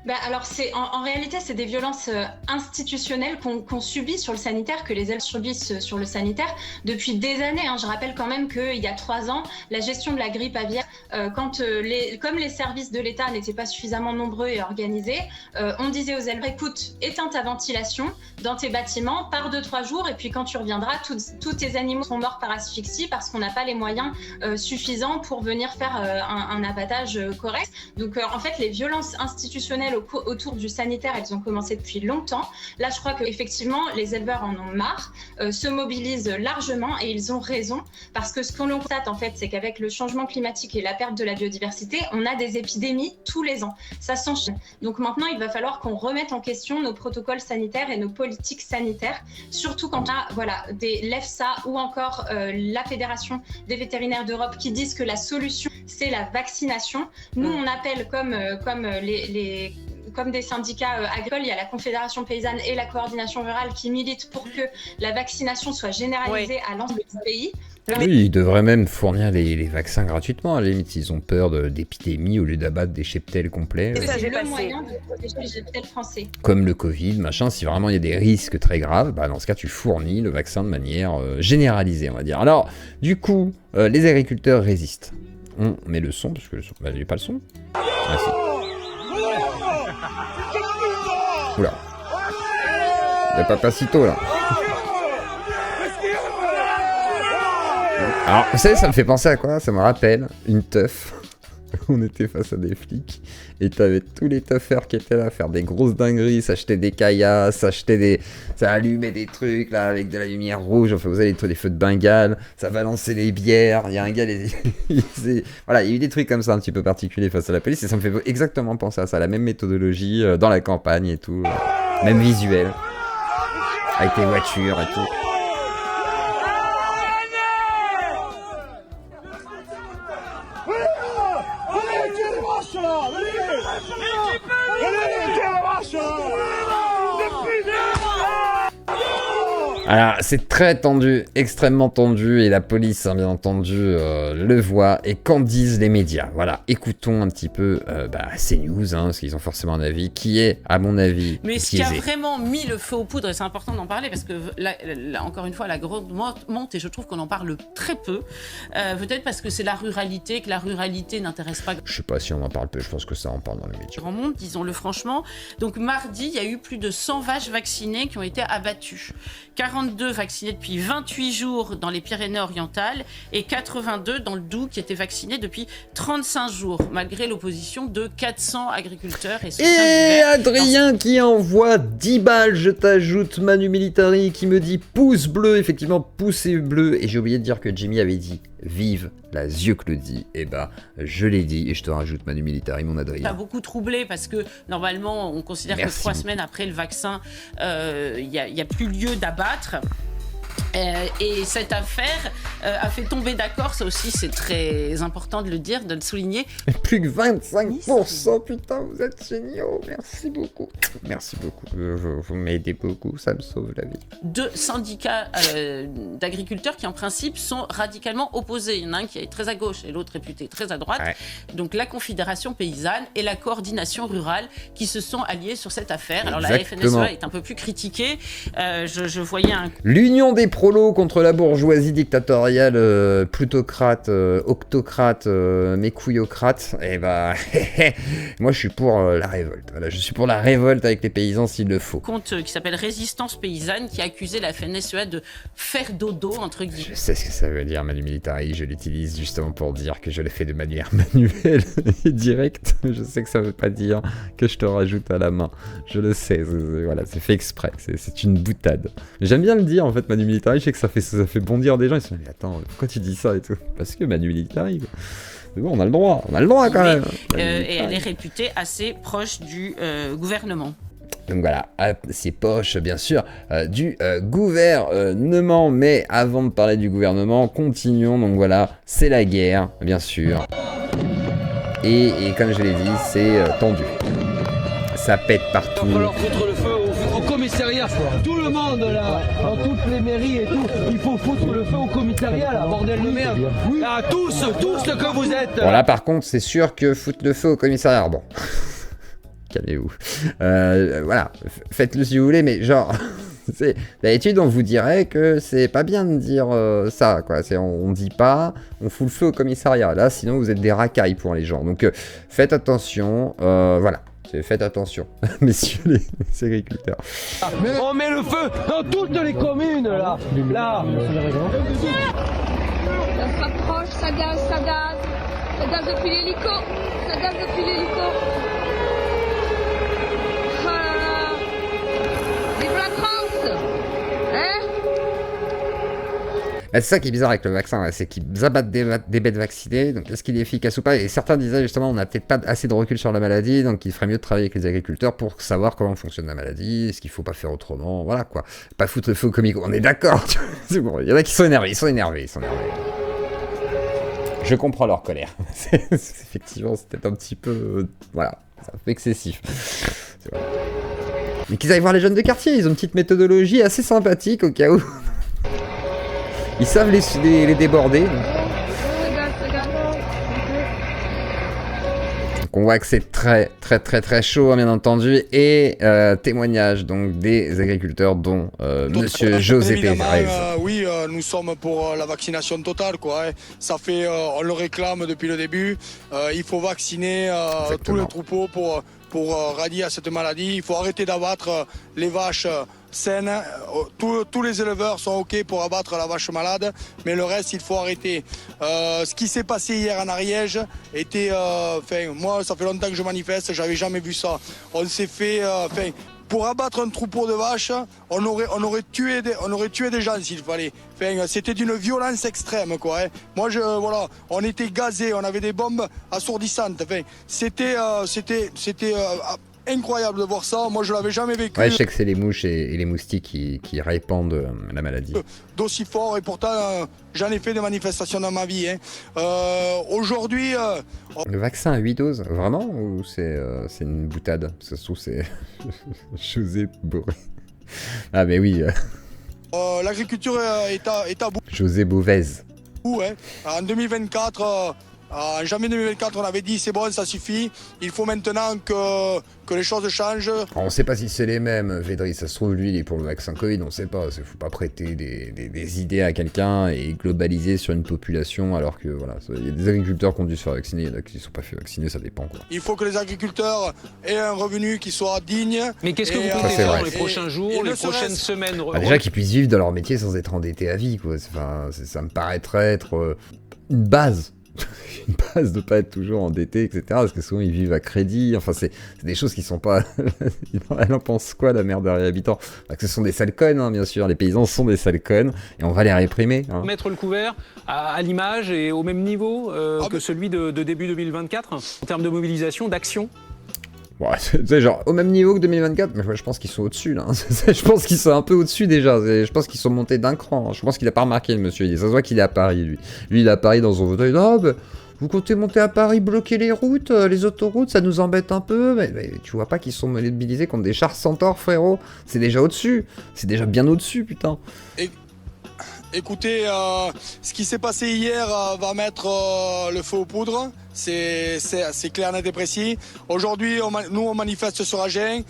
Bah alors en réalité c'est des violences institutionnelles qu'on subit sur le sanitaire, que les élèves subissent sur le sanitaire depuis des années. Hein. Je rappelle quand même qu'il y a 3 ans, la gestion de la grippe aviaire, comme les services de l'État n'étaient pas suffisamment nombreux et organisés, on disait aux élèves, écoute, éteins ta ventilation dans tes bâtiments, pars 2-3 jours et puis quand tu reviendras, tous tes animaux sont morts par asphyxie parce qu'on n'a pas les moyens suffisants pour venir faire un abattage correct. Donc en fait les violences institutionnelles autour du sanitaire, elles ont commencé depuis longtemps. Là, je crois qu'effectivement, les éleveurs en ont marre, se mobilisent largement et ils ont raison parce que ce qu'on constate en fait, c'est qu'avec le changement climatique et la perte de la biodiversité, on a des épidémies tous les ans. Ça s'enchaîne. Donc maintenant, il va falloir qu'on remette en question nos protocoles sanitaires et nos politiques sanitaires, surtout quand on a l'EFSA ou encore la Fédération des vétérinaires d'Europe qui disent que la solution, c'est la vaccination. Nous, on appelle comme des syndicats agricoles, il y a la Confédération paysanne et la coordination rurale qui militent pour que la vaccination soit généralisée à l'ensemble du pays. Oui, ils devraient même fournir les vaccins gratuitement, à la limite, s'ils ont peur d'épidémies au lieu d'abattre des cheptels complets. C'est le moyen de protéger les cheptels français. Comme le Covid, machin, si vraiment il y a des risques très graves, bah dans ce cas, tu fournis le vaccin de manière généralisée, on va dire. Alors, du coup, les agriculteurs résistent. On met le son, parce que le son... Bah, il n'y a pas le son. Ah, si. Oula. Le Papacito, là. Alors, vous savez, ça me fait penser à quoi? Ça me rappelle une teuf. On était face à des flics et t'avais tous les teufeurs qui étaient là à faire des grosses dingueries, s'acheter des caillasses, ça allumait des trucs là avec de la lumière rouge, enfin vous avez les feux de Bengale, ça balançait les bières, il y a un gars, voilà, il y a eu des trucs comme ça un petit peu particuliers face à la police et ça me fait exactement penser à ça, la même méthodologie dans la campagne et tout, même visuel, avec les voitures et tout. Alors, c'est très tendu, extrêmement tendu, et la police, hein, bien entendu, le voit. Et qu'en disent les médias? Voilà, écoutons un petit peu CNews, hein, parce qu'ils ont forcément un avis qui est, à mon avis, mais ce qui a vraiment mis le feu aux poudres, et c'est important d'en parler, parce que là, encore une fois, la grogne monte, et je trouve qu'on en parle très peu. Peut-être parce que c'est la ruralité, que la ruralité n'intéresse pas. Je sais pas si on en parle peu, je pense que ça en parle dans les médias. Grand monde, disons-le franchement. Donc mardi, il y a eu plus de 100 vaches vaccinées qui ont été abattues. 42 vaccinés depuis 28 jours dans les Pyrénées-Orientales et 82 dans le Doubs qui étaient vaccinés depuis 35 jours, malgré l'opposition de 400 agriculteurs et soutiens divers. Adrien qui envoie 10 balles, je t'ajoute Manu Militari qui me dit pouce bleu, effectivement pouce bleu, et j'ai oublié de dire que Jimmy avait dit vive la Claudie, et bah je l'ai dit et je te rajoute Manu Militari, mon Adrien. Ça a beaucoup troublé parce que normalement on considère que 3 semaines après le vaccin il y a plus lieu d'abattre. Et cette affaire a fait tomber d'accord, ça aussi c'est très important de le dire, de le souligner. Plus que 25%, putain vous êtes géniaux, merci beaucoup. Merci beaucoup, vous m'aidez beaucoup, ça me sauve la vie. 2 syndicats d'agriculteurs qui en principe sont radicalement opposés. Il y en a un qui est très à gauche et l'autre réputé très à droite. Ouais. Donc la Confédération paysanne et la coordination rurale qui se sont alliés sur cette affaire. Alors exactement. La FNSEA est un peu plus critiquée. Je voyais un... L'Union des prolos contre la bourgeoisie dictatoriale, plutocrate, octocrate, mécouillocrate, et bah, moi je suis pour la révolte. Voilà, je suis pour la révolte avec les paysans s'il le faut. Compte qui s'appelle Résistance Paysanne qui a accusé la FNSEA de faire dodo, entre guillemets. Je sais ce que ça veut dire, Manu Militari, je l'utilise justement pour dire que je le fais de manière manuelle et directe. Je sais que ça veut pas dire que je te rajoute à la main. Je le sais, voilà, c'est fait exprès, c'est une boutade. J'aime bien le dire en fait, Manu Militari, je sais que ça fait bondir des gens, ils se disent mais attends, pourquoi tu dis ça et tout? Parce que Manu Militari, Mais bon, on a le droit quand même. Et elle est réputée assez proche du gouvernement. Donc voilà, c'est poche bien sûr du gouvernement, mais avant de parler du gouvernement, continuons, donc voilà, c'est la guerre, bien sûr. Et comme je l'ai dit, c'est tendu. Ça pète partout. Il va falloir foutre le feu au commissariat, tout le monde là, dans toutes les mairies et tout, il faut foutre le feu au commissariat là, bordel de merde. Ah, tous ce que vous êtes. Bon là par contre, c'est sûr que foutre le feu au commissariat, bon... Calmez-vous. Voilà, faites-le si vous voulez, mais genre, d'habitude on vous dirait que c'est pas bien de dire ça, quoi. On dit pas, on fout le feu au commissariat. Là, sinon vous êtes des racailles pour les gens. Donc faites attention, voilà. Faites attention, messieurs les agriculteurs. On met le feu dans toutes les communes là. Ça s'approche, ça gaz. Ça gaz depuis l'hélico. Vive la France, hein? C'est ça qui est bizarre avec le vaccin, c'est qu'ils abattent des bêtes vaccinées, donc est-ce qu'il est efficace ou pas? Et certains disaient justement on n'a peut-être pas assez de recul sur la maladie, donc il ferait mieux de travailler avec les agriculteurs pour savoir comment fonctionne la maladie, est-ce qu'il faut pas faire autrement, voilà quoi. Pas foutre le feu au comico, on est d'accord, c'est bon, il y en a qui sont énervés, Je comprends leur colère, effectivement c'est peut-être un petit peu, voilà, c'est un peu excessif. C'est vrai. Mais qu'ils aillent voir les jeunes de quartier, ils ont une petite méthodologie assez sympathique au cas où. Ils savent les déborder. Donc on voit que c'est très chaud, bien entendu. Et témoignage donc des agriculteurs, dont Monsieur José Pérez. Oui, nous sommes pour la vaccination totale, quoi. Ça fait, on le réclame depuis le début. Il faut vacciner tous les troupeaux pour rallier à cette maladie. Il faut arrêter d'abattre les vaches saines. Tous les éleveurs sont OK pour abattre la vache malade, mais le reste, il faut arrêter. Ce qui s'est passé hier en Ariège était... moi, ça fait longtemps que je manifeste, j'avais jamais vu ça. On s'est fait... pour abattre un troupeau de vaches, on aurait tué des gens s'il fallait. Enfin, c'était d'une violence extrême, quoi. Moi, voilà, on était gazés, on avait des bombes assourdissantes. Enfin, c'était incroyable de voir ça. Moi, je l'avais jamais vécu. Ouais, je sais que c'est les mouches et les moustiques qui répandent la maladie. D'aussi fort, et pourtant, j'en ai fait des manifestations dans ma vie. Aujourd'hui... Le vaccin à 8 doses, vraiment? Ou c'est une boutade? Ça se trouve, c'est José Boré. Ah, mais oui. L'agriculture est à bout. José Bovez. Ouais. En 2024... en janvier 2024, on avait dit c'est bon, ça suffit. Il faut maintenant que les choses changent. On ne sait pas si c'est les mêmes, Védry. Ça se trouve, lui, il est pour le vaccin Covid. On ne sait pas. Il ne faut pas prêter des idées à quelqu'un et globaliser sur une population. Alors que voilà, il y a des agriculteurs qui ont dû se faire vacciner. Il y en a qui ne sont pas fait vacciner. Ça dépend, quoi. Il faut que les agriculteurs aient un revenu qui soit digne. Mais qu'est-ce que vous comptez faire dans les prochains jours, les prochaines semaines? Déjà qu'ils puissent vivre dans leur métier sans être endettés à vie, quoi. Enfin, ça me paraîtrait être une base. Une base de pas être toujours endetté, etc. Parce que souvent ils vivent à crédit. Enfin, c'est des choses qui sont pas. Elle en pense quoi, la mère de réhabitants? Que ce sont des sales connes, hein, bien sûr. Les paysans sont des sales connes et on va les réprimer. Hein. Mettre le couvert à l'image et au même niveau que celui de début 2024 en termes de mobilisation, d'action. Ouais, tu sais, genre au même niveau que 2024, mais je pense qu'ils sont au-dessus là. Je pense qu'ils sont un peu au-dessus déjà. Je pense qu'ils sont montés d'un cran. Je pense qu'il a pas remarqué le monsieur. Ça se voit qu'il est à Paris, lui. Lui, il est à Paris dans son fauteuil. Ah, bah, vous comptez monter à Paris, bloquer les routes, les autoroutes, ça nous embête un peu. Mais tu vois pas qu'ils sont mobilisés contre des chars Centaures, frérot? C'est déjà au-dessus. C'est déjà bien au-dessus, putain. Écoutez, ce qui s'est passé hier va mettre le feu aux poudres. C'est clair, net et précis. Aujourd'hui, nous, on manifeste sur Agen.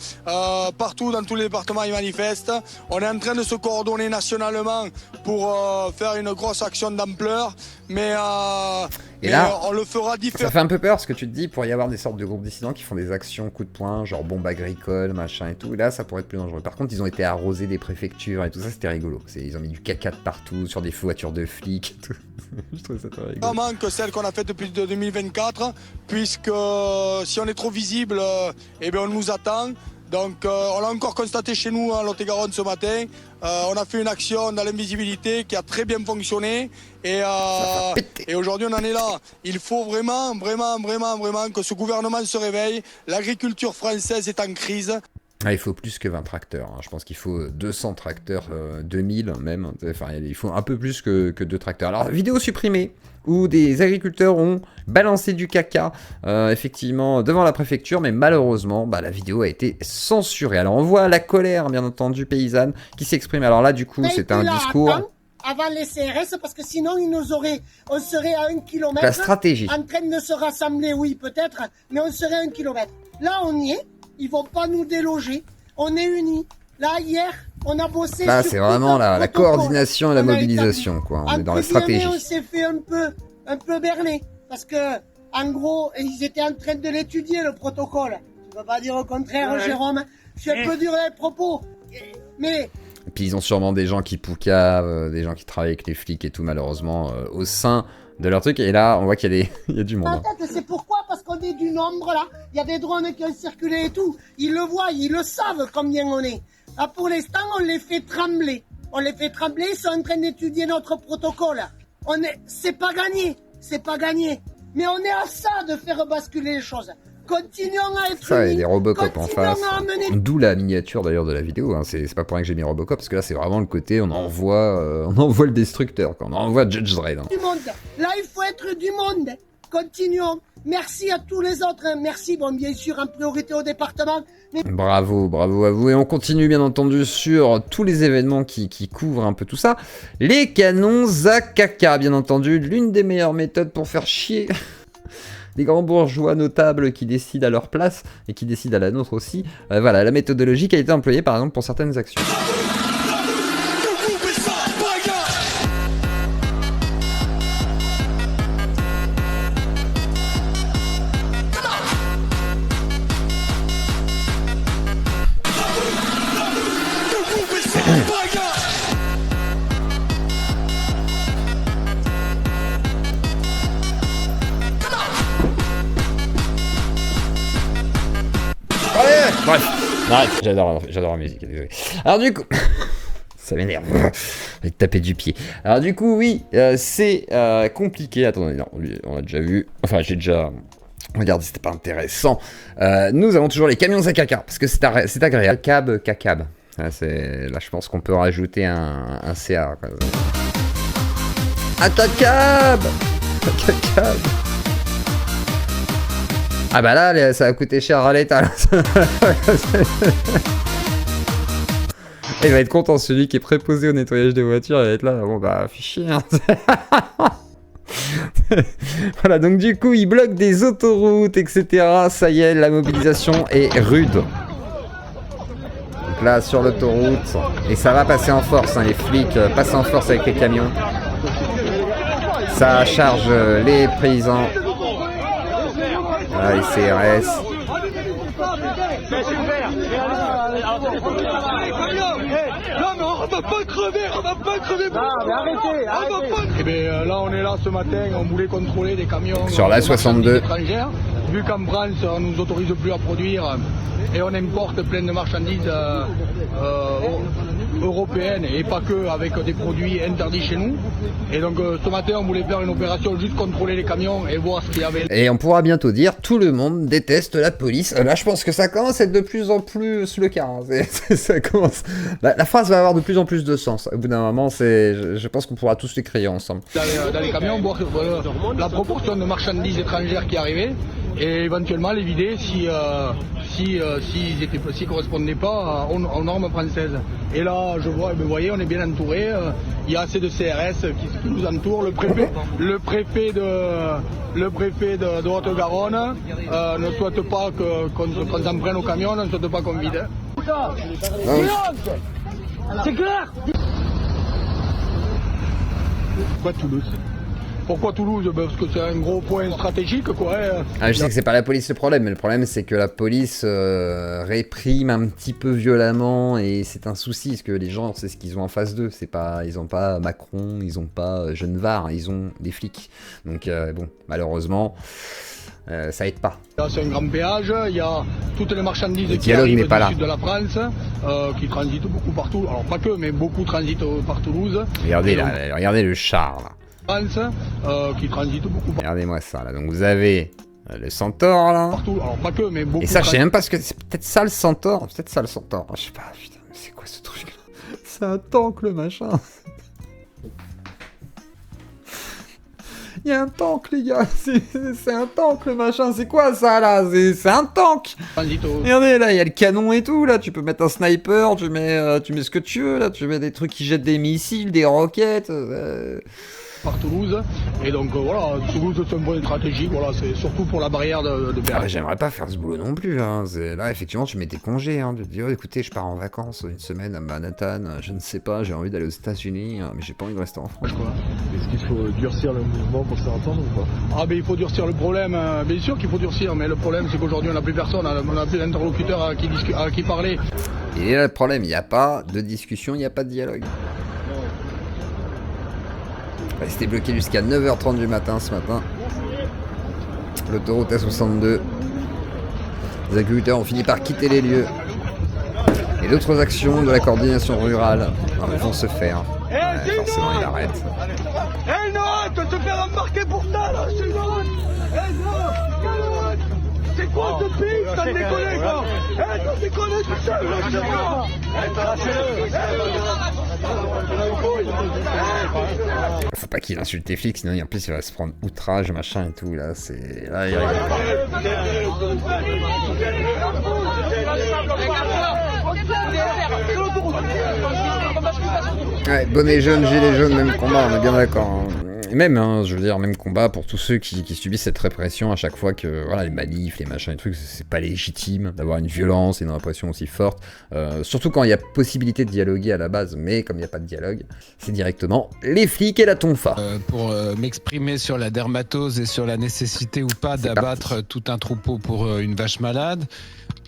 Partout, dans tous les départements, ils manifestent. On est en train de se coordonner nationalement pour faire une grosse action d'ampleur. Mais on le fera différemment. Ça fait un peu peur ce que tu te dis, pour y avoir des sortes de groupes dissidents qui font des actions coup de poing, genre bombe agricole, machin et tout. Là, ça pourrait être plus dangereux. Par contre, ils ont été arrosés des préfectures et tout ça, c'était rigolo. Ils ont mis du caca de partout, sur des voitures de flics et tout. Je trouve ça très rigolo. Vraiment que celle qu'on a faite depuis 2024, puisque si on est trop visible, eh bien on nous attend. Donc on l'a encore constaté chez nous à Lot-et-Garonne ce matin. On a fait une action dans l'invisibilité qui a très bien fonctionné. Et aujourd'hui on en est là. Il faut vraiment que ce gouvernement se réveille. L'agriculture française est en crise. Ah, il faut plus que 20 tracteurs, hein. Je pense qu'il faut 200 tracteurs, 2000 même, enfin il faut un peu plus que 2 tracteurs. Alors vidéo supprimée, où des agriculteurs ont balancé du caca, effectivement, devant la préfecture, mais malheureusement, bah, la vidéo a été censurée. Alors on voit la colère, bien entendu, paysanne, qui s'exprime. Alors là, du coup, c'est un discours... Avant les CRS, parce que sinon on serait à 1 kilomètre. La stratégie. En train de se rassembler, oui, peut-être, mais on serait à 1 kilomètre. Là, on y est. Ils vont pas nous déloger. On est unis. Là, hier, on a bossé. Là, c'est vraiment la coordination et la mobilisation, quoi. On est dans la stratégie. On s'est fait un peu berner. Parce que, en gros, ils étaient en train de l'étudier, le protocole. Tu vas pas dire au contraire, Jérôme. Je suis un peu dur dans les propos. Mais... Et puis, ils ont sûrement des gens qui poucavent, des gens qui travaillent avec les flics et tout, malheureusement, au sein de leur truc. Et là, on voit qu'il y a du monde. En fait, c'est pourquoi? Parce qu'on est du nombre, là. Il y a des drones qui ont circulé et tout. Ils le voient, ils le savent combien on est. Là, pour l'instant, on les fait trembler. On les fait trembler, ils sont en train d'étudier notre protocole. C'est pas gagné. C'est pas gagné. Mais on est à ça de faire basculer les choses. Continuons à être ça, il y a des Robocop en face. D'où la miniature d'ailleurs de la vidéo. Hein. C'est pas pour rien que j'ai mis Robocop, parce que là c'est vraiment le côté on envoie le destructeur, on envoie Judge Dredd. Hein. Du monde. Là il faut être du monde. Continuons. Merci à tous les autres. Merci, bon bien sûr en priorité au département. Mais... Bravo à vous. Et on continue bien entendu sur tous les événements qui couvrent un peu tout ça. Les canons à caca, bien entendu, l'une des meilleures méthodes pour faire chier des grands bourgeois notables qui décident à leur place et qui décident à la nôtre aussi. Voilà, la méthodologie qui a été employée par exemple pour certaines actions. Bref, j'adore la musique, désolé. Alors du coup, ça m'énerve, je vais te taper du pied. Alors du coup, oui, c'est compliqué. Attendez, non, on l'a déjà vu. Enfin, j'ai déjà regardé, c'était pas intéressant. Nous avons toujours les camions à caca, parce que c'est agréable. Cacab. Là, je pense qu'on peut rajouter un CA. Quoi. Cacab. Ah bah là, ça a coûté cher à l'État. Il va être content, celui qui est préposé au nettoyage des voitures, il va être là, bon bah, fichier. Hein. Voilà, donc du coup, il bloque des autoroutes, etc. Ça y est, la mobilisation est rude. Donc là, sur l'autoroute, et ça va passer en force, hein, les flics passent en force avec les camions. Ça charge les paysans. Ah, les CRS. Non mais on va pas crever. Et bien là on est là ce matin, on voulait contrôler des camions sur la 62. Étrangères. Vu qu'en France on nous autorise plus à produire et on importe plein de marchandises européennes et pas que, avec des produits interdits chez nous. Et donc ce matin on voulait faire une opération juste contrôler les camions et voir ce qu'il y avait. Et on pourra bientôt dire tout le monde déteste la police. Là je pense que ça commence à être de plus en plus le cas. Hein. Ça commence... la phrase va avoir de plus en plus de sens. Au bout d'un moment, je pense qu'on pourra tous l'écrire ensemble. Dans les camions, voir la proportion de marchandises étrangères qui arrivaient et éventuellement les vider s'ils correspondaient pas aux normes françaises. Et là, je vois, vous voyez, on est bien entouré. Il y a assez de CRS qui nous entourent. Le préfet de Haute-Garonne ne souhaite pas qu'on s'en prenne au camion, ne souhaite pas qu'on vide. C'est clair. Pourquoi Toulouse? Parce que c'est un gros point stratégique, quoi. Ah, je sais que c'est pas la police le problème, mais le problème c'est que la police réprime un petit peu violemment et c'est un souci, parce que les gens, c'est ce qu'ils ont en face d'eux. Ils ont pas Macron, ils ont pas Genevard, ils ont des flics. Donc bon, malheureusement, ça aide pas. C'est un grand péage, il y a toutes les marchandises Le qui dialogue arrivent n'est pas du là. sud de la France, qui transitent beaucoup partout, alors pas que, mais beaucoup transitent par Toulouse. Regardez Et là, donc, regardez le char là. France, qui transitent beaucoup Regardez-moi ça là. Donc vous avez le Centaure là. partout, alors pas que, mais beaucoup. Et ça, je sais même pas ce que c'est. Peut-être ça le Centaure. Peut-être ça le Centaure. Je sais pas. Putain, mais c'est quoi ce truc? C'est un tank le machin. Il y a un tank les gars. C'est un tank le machin. C'est quoi ça là? C'est un tank. Regardez là, il y a le canon et tout là. Tu peux mettre un sniper. Tu mets ce que tu veux là. Tu mets des trucs qui jettent des missiles, des roquettes. Par Toulouse, et donc voilà, Toulouse c'est un point stratégique, voilà, c'est surtout pour la barrière de Ah, péage. j'aimerais pas faire ce boulot non plus. Hein. Là, effectivement, tu mets tes congés. Hein. Tu te dis, oh, écoutez, je pars en vacances une semaine à Manhattan. Je ne sais pas, j'ai envie d'aller aux États-Unis, mais j'ai pas envie de rester en France. Est-ce qu'il faut durcir le mouvement pour se faire entendre ou pas? Ah ben il faut durcir le problème, bien sûr qu'il faut durcir, mais le problème c'est qu'aujourd'hui on n'a plus personne, on n'a plus d'interlocuteur à qui parler. Et là, le problème, il n'y a pas de discussion, il n'y a pas de dialogue. Resté bloqué jusqu'à 9h30 du matin ce matin. L'autoroute A62. Les agriculteurs ont fini par quitter les lieux. Et d'autres actions de la coordination rurale vont se faire. Ouais, forcément, il arrête. Hé Noah, tu te faire embarquer pour ça là, c'est Noah. Hé Noah, c'est quoi ce pic? T'as déconné quoi? Hé, t'as déconné tout seul là, c'est quoi? Faut pas qu'il insulte les flics, sinon en plus il va se prendre outrage, machin et tout. Là, c'est. Là, il Ouais, bonnet jaune, gilet jaune, même combat, on est bien d'accord. Hein. Et même, hein, je veux dire, même combat pour tous ceux qui subissent cette répression à chaque fois que, voilà, les manifs, les machins, les trucs, c'est pas légitime d'avoir une violence et une répression aussi forte. Surtout quand il y a possibilité de dialoguer à la base, mais comme il n'y a pas de dialogue, c'est directement les flics et la tonfa. Pour m'exprimer sur la dermatose et sur la nécessité ou pas d'abattre tout un troupeau pour une vache malade.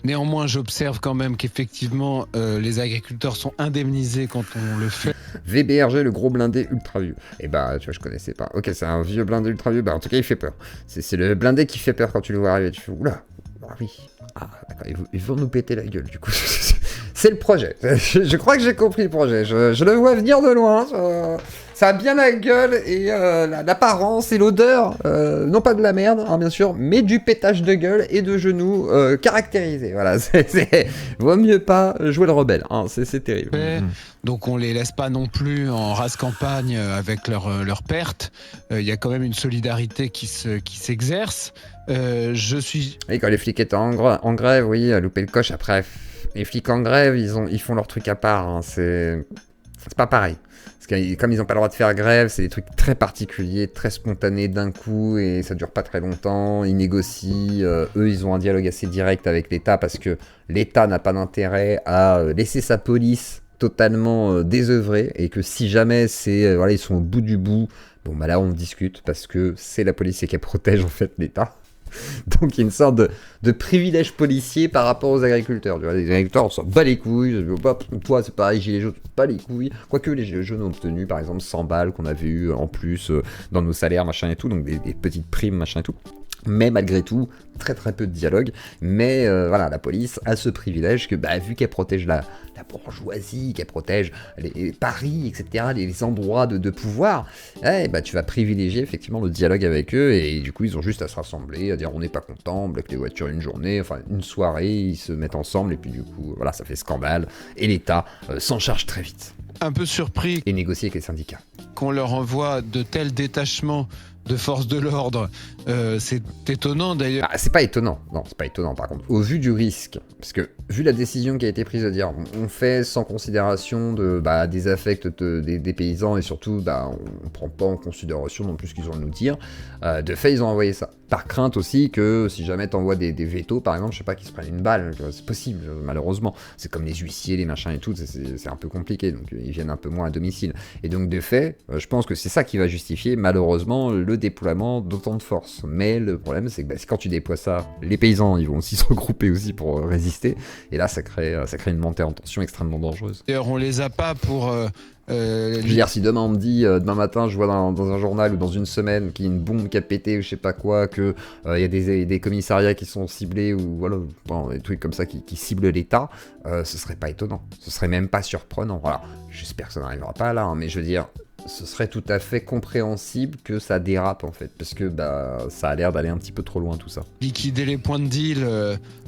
Néanmoins, j'observe quand même qu'effectivement, les agriculteurs sont indemnisés quand on le fait. VBRG, le gros blindé ultra vieux. Et bah, tu vois, je connaissais pas. Ok, c'est un vieux blindé ultra vieux. Bah, en tout cas, il fait peur. C'est le blindé qui fait peur quand tu le vois arriver. Tu fais, oula, ah oui. Ah, d'accord, ils vont nous péter la gueule, du coup. C'est le projet. Je crois que j'ai compris le projet. Je le vois venir de loin. Ça a bien la gueule et l'apparence et l'odeur, non pas de la merde, hein, bien sûr, mais du pétage de gueule et de genoux caractérisé. Voilà, vaut mieux pas jouer le rebelle, hein, c'est terrible. Donc on les laisse pas non plus en race campagne avec leur perte. Il y a quand même une solidarité qui s'exerce. Je suis... Et quand les flics étaient en grève, oui, à louper le coche. Après, les flics en grève, ils font leur truc à part. Hein, c'est pas pareil. Parce que comme ils n'ont pas le droit de faire grève, c'est des trucs très particuliers, très spontanés d'un coup, et ça dure pas très longtemps, ils négocient, eux ils ont un dialogue assez direct avec l'État, parce que l'État n'a pas d'intérêt à laisser sa police totalement désœuvrée, et que si jamais voilà, ils sont au bout du bout, bon bah là on discute, parce que c'est la police qui protège en fait l'État. Donc il y a une sorte de privilège policier par rapport aux agriculteurs. Tu vois, les agriculteurs, on s'en bat les couilles. Toi, c'est pareil, gilets jaunes, on s'en bat les couilles. Quoique les gilets jaunes ont obtenu, par exemple, 100 balles qu'on avait eu en plus dans nos salaires, machin et tout. Donc des petites primes, machin et tout. Mais malgré tout, très très peu de dialogue. Mais voilà, la police a ce privilège que, bah, vu qu'elle protège la bourgeoisie, qu'elle protège les paris, etc., les endroits de pouvoir, bah, tu vas privilégier effectivement le dialogue avec eux. Et du coup, ils ont juste à se rassembler, à dire on n'est pas content, on bloque les voitures une journée, enfin une soirée, ils se mettent ensemble. Et puis du coup, voilà, ça fait scandale. Et l'État s'en charge très vite. Un peu surpris. Et négocier avec les syndicats. Qu'on leur envoie de tels détachements de forces de l'ordre, c'est étonnant d'ailleurs. Ah, c'est pas étonnant, non, c'est pas étonnant par contre. Au vu du risque, parce que vu la décision qui a été prise de dire on fait sans considération des affects des paysans et surtout on prend pas en considération non plus ce qu'ils ont à nous dire, de fait ils ont envoyé ça. Par crainte aussi que si jamais t'envoies des vétos par exemple, je sais pas, qu'ils se prennent une balle, c'est possible malheureusement. C'est comme les huissiers, les machins et tout, c'est un peu compliqué, donc ils viennent un peu moins à domicile. Et donc de fait, je pense que c'est ça qui va justifier malheureusement le le déploiement d'autant de force. Mais le problème, c'est que quand tu déploies ça, les paysans, ils vont aussi se regrouper aussi pour résister. Et là, ça crée une montée en tension extrêmement dangereuse. D'ailleurs, on les a pas pour... Je veux dire, si demain on me dit, demain matin, je vois dans un journal ou dans une semaine qu'il y a une bombe qui a pété ou je sais pas quoi, que il y a des commissariats qui sont ciblés ou voilà, bon, des trucs comme ça qui ciblent l'État, ce serait pas étonnant, ce serait même pas surprenant. Voilà, j'espère que ça n'arrivera pas là, hein, mais je veux dire, ce serait tout à fait compréhensible que ça dérape en fait, parce que ça a l'air d'aller un petit peu trop loin tout ça. Liquider les points de deal.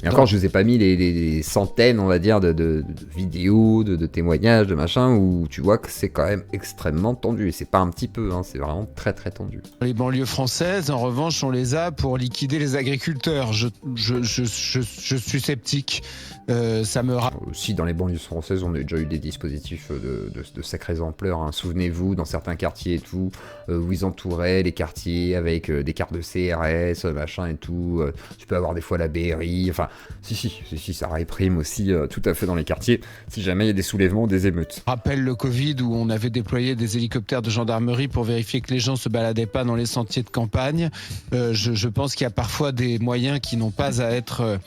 Et encore, je vous ai pas mis les centaines, on va dire, de vidéos, de témoignages, de machin, où tu vois que c'est quand même extrêmement tendu. Et c'est pas un petit peu, hein, c'est vraiment très très tendu. Les banlieues françaises, en revanche, on les a pour liquider les agriculteurs. Je suis sceptique. Ça me aussi dans les banlieues françaises, on a déjà eu des dispositifs de sacrées ampleurs. Hein. Souvenez-vous, dans certains quartiers et tout, où ils entouraient les quartiers avec des cartes de CRS, machin et tout. Tu peux avoir des fois la BRI. Enfin, si, ça réprime aussi tout à fait dans les quartiers si jamais il y a des soulèvements ou des émeutes. Je rappelle le Covid où on avait déployé des hélicoptères de gendarmerie pour vérifier que les gens se baladaient pas dans les sentiers de campagne. Je pense qu'il y a parfois des moyens qui n'ont pas à être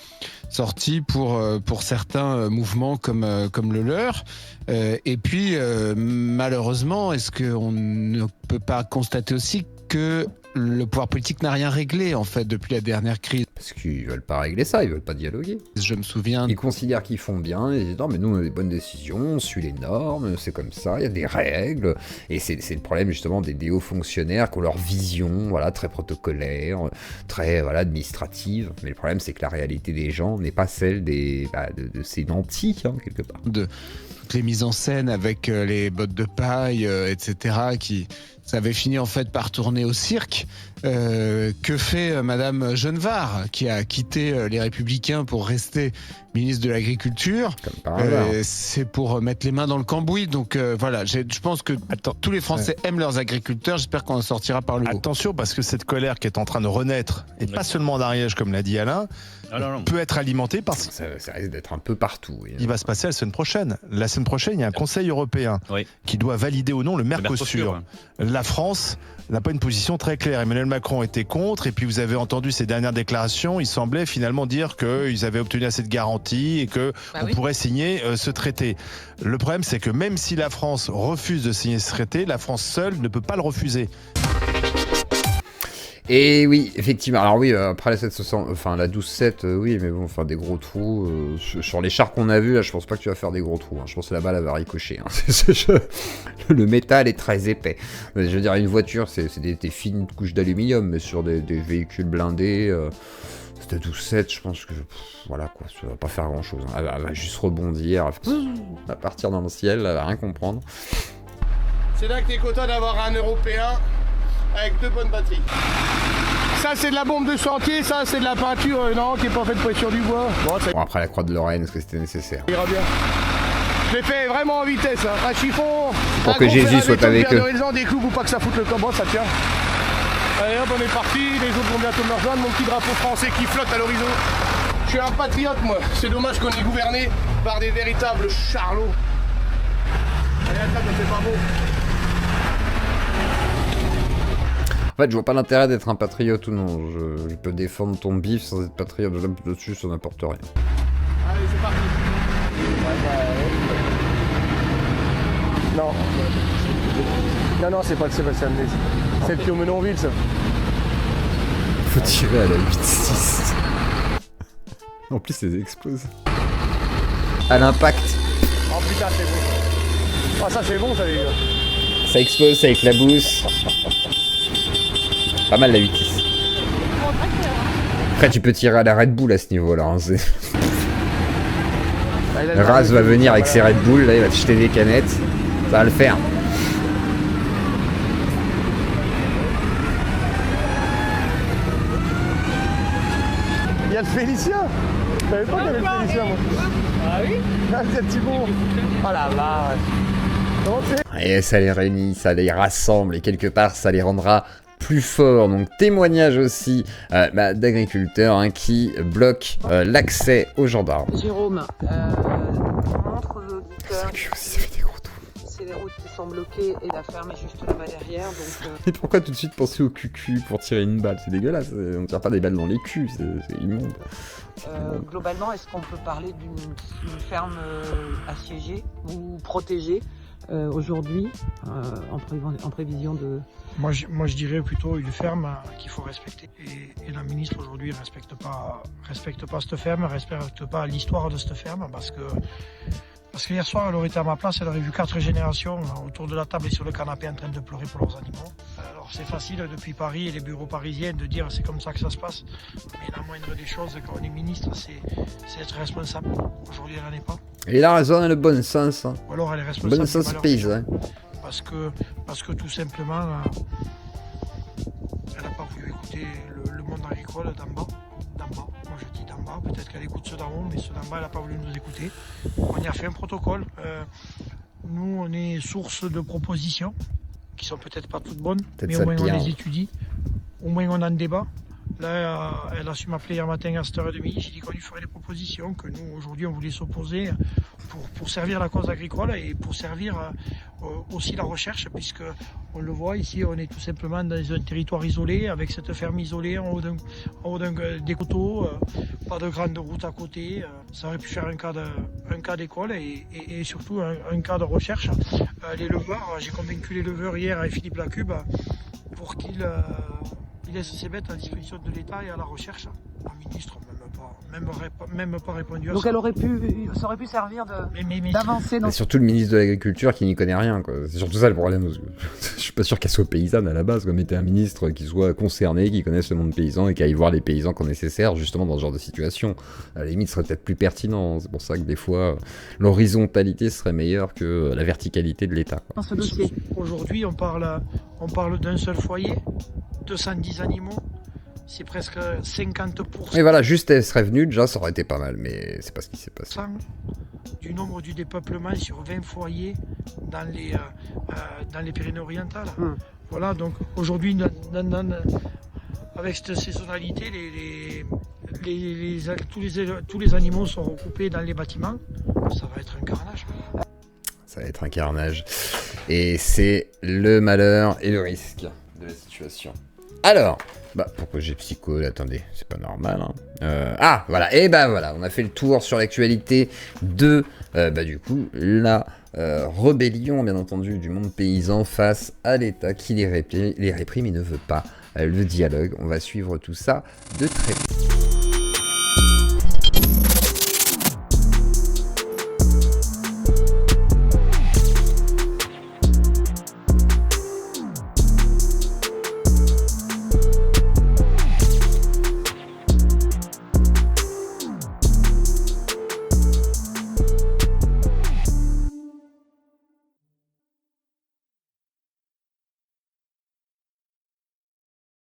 sortis pour certains mouvements comme le leur. Et puis, malheureusement, est-ce qu'on ne peut pas constater aussi que le pouvoir politique n'a rien réglé, en fait, depuis la dernière crise? Parce qu'ils veulent pas régler ça, ils veulent pas dialoguer. Je me souviens... Ils considèrent qu'ils font bien, ils disent non mais nous on a des bonnes décisions, on suit les normes, c'est comme ça, il y a des règles. Et c'est le problème justement des hauts fonctionnaires qui ont leur vision, voilà, très protocolaire, très administrative. Mais le problème c'est que la réalité des gens n'est pas celle de ces nantis, hein, quelque part. Toutes les mises en scène avec les bottes de paille, etc., ça avait fini en fait par tourner au cirque. Que fait Madame Genevard, qui a quitté les Républicains pour rester ministre de l'Agriculture? C'est pour mettre les mains dans le cambouis. Donc voilà, je pense que tous les Français aiment leurs agriculteurs. J'espère qu'on en sortira par le haut. Attention, parce que cette colère qui est en train de renaître, et pas seulement en Ariège, comme l'a dit Alain, peut être alimentée par... Ça risque d'être un peu partout. Oui. Il va se passer la semaine prochaine. La semaine prochaine, il y a un Conseil européen qui doit valider ou non le Mercosur. La France n'a pas une position très claire. Emmanuel Macron était contre, et puis vous avez entendu ses dernières déclarations. Il semblait finalement dire qu'ils avaient obtenu assez de garanties et qu'on pourrait signer ce traité. Le problème, c'est que même si la France refuse de signer ce traité, la France seule ne peut pas le refuser. Et oui, effectivement. Alors oui, après la 760, enfin la 12-7, oui, mais bon, enfin des gros trous. Sur les chars qu'on a vus, là, je pense pas que tu vas faire des gros trous. Hein. Je pense que la balle elle va ricocher. Hein. Le métal est très épais. Je veux dire, une voiture, c'est des fines couches d'aluminium, mais sur des véhicules blindés, c'était 12-7, je pense que voilà quoi, ça va pas faire grand chose. Hein. Elle va juste rebondir, elle va partir dans le ciel, elle va rien comprendre. C'est là que t'es content d'avoir un Européen avec 2 bonnes batteries. Ça c'est de la bombe de chantier, ça c'est de la peinture, non, qui est pas faite pour être sur du bois. Bon, après la croix de Lorraine, est-ce que c'était nécessaire? Ça ira bien. Je l'ai fait vraiment en vitesse, hein. Un chiffon, pour que Jésus soit avec eux. Des clous pour pas que ça foute le combat, ça tient. Allez hop, on est parti, les autres vont bientôt me rejoindre, mon petit drapeau français qui flotte à l'horizon. Je suis un patriote moi, c'est dommage qu'on est gouverné par des véritables charlots. Allez, attends, c'est pas beau. En fait, je vois pas l'intérêt d'être un patriote ou non. Je peux défendre ton bif sans être patriote. Dessus, ça n'apporte rien. Allez, c'est parti. Non. Non, c'est pas le Sébastien Blaise. C'est le Pio Menonville, ça. Faut tirer à la 8-6. En plus, ça explose. À l'impact. Oh putain, c'est bon. Ah, ça, c'est bon, ça, les gars. Ça explose, ça éclabousse. Pas mal la 8-6. Après, tu peux tirer à la Red Bull à ce niveau-là. Hein, Raz va venir avec ses Red Bull, là, il va te jeter des canettes. Ça va le faire. Il y a le Félicien. Je savais pas qu'il y avait le Félicien, moi. Ah oui? Ah, c'est Thibaut. Oh la vache. Et ça les réunit, ça les rassemble, et quelque part, ça les rendra plus forts. Donc témoignage aussi d'agriculteurs qui bloquent l'accès aux gendarmes. Jérôme, on montre aux auditeurs. Ça fait des gros trous. C'est les routes qui sont sont bloqués et la ferme est juste là-bas derrière. Donc, Et pourquoi tout de suite penser au cul pour tirer une balle? C'est dégueulasse, on ne tire pas des balles dans les culs, c'est immonde. globalement, est-ce qu'on peut parler d'une ferme assiégée ou protégée aujourd'hui en prévision de... Moi, je dirais plutôt une ferme qu'il faut respecter. Et la ministre aujourd'hui ne respecte pas cette ferme, ne respecte pas l'histoire de cette ferme parce que hier soir, elle aurait été à ma place, elle aurait vu 4 générations autour de la table et sur le canapé en train de pleurer pour leurs animaux. Alors c'est facile depuis Paris et les bureaux parisiens de dire c'est comme ça que ça se passe. Mais la moindre des choses quand on est ministre, c'est être responsable. Aujourd'hui, elle n'en est pas. Et il a raison dans le bon sens. Hein. Ou alors elle est responsable. Bon sens paysan. Parce que tout simplement, elle n'a pas voulu écouter le monde agricole d'en bas. Moi je dis d'en bas, peut-être qu'elle écoute ceux d'en haut, mais ceux d'en bas elle n'a pas voulu nous écouter. On y a fait un protocole. Nous on est source de propositions qui sont peut-être pas toutes bonnes, mais au moins on les étudie, au moins on en débat. Là, elle a su m'appeler hier matin à 7h30, j'ai dit qu'on lui ferait des propositions, que nous aujourd'hui on voulait s'opposer pour servir la cause agricole et pour servir aussi la recherche, puisque on le voit ici, on est tout simplement dans un territoire isolé, avec cette ferme isolée en haut des coteaux, pas de grande route à côté. Ça aurait pu faire un cas d'école et surtout un cas de recherche. L'éleveur, j'ai convaincu l'éleveur hier avec Philippe Lacube pour qu'il laisse ses bêtes à disposition de l'État et à la recherche. La ministre même pas répondu à ça. Donc ça aurait pu servir d'avancer dans... Surtout le ministre de l'Agriculture qui n'y connaît rien, quoi. C'est surtout ça le problème. Je suis pas sûr qu'elle soit paysanne à la base, comme était un ministre qui soit concerné, qui connaisse le monde paysan et qui aille voir les paysans quand nécessaire, justement dans ce genre de situation. À la limite, ce serait peut-être plus pertinent. C'est pour ça que des fois, l'horizontalité serait meilleure que la verticalité de l'État. Dans ce dossier. Aujourd'hui, on parle d'un seul foyer, 210 animaux. C'est presque 50%. Et voilà, juste elle serait venue, déjà ça aurait été pas mal, mais c'est pas ce qui s'est passé. Du nombre du dépeuplement sur 20 foyers dans les Pyrénées-Orientales. Voilà, donc aujourd'hui, avec cette saisonnalité, tous les animaux sont recoupés dans les bâtiments. Ça va être un carnage. Ça va être un carnage. Et c'est le malheur et le risque de la situation. Alors, pourquoi j'ai psycho? Attendez, c'est pas normal. Hein. Voilà, et voilà, on a fait le tour sur l'actualité de, du coup, la rébellion, bien entendu, du monde paysan face à l'État qui les réprime et ne veut pas le dialogue. On va suivre tout ça de très près.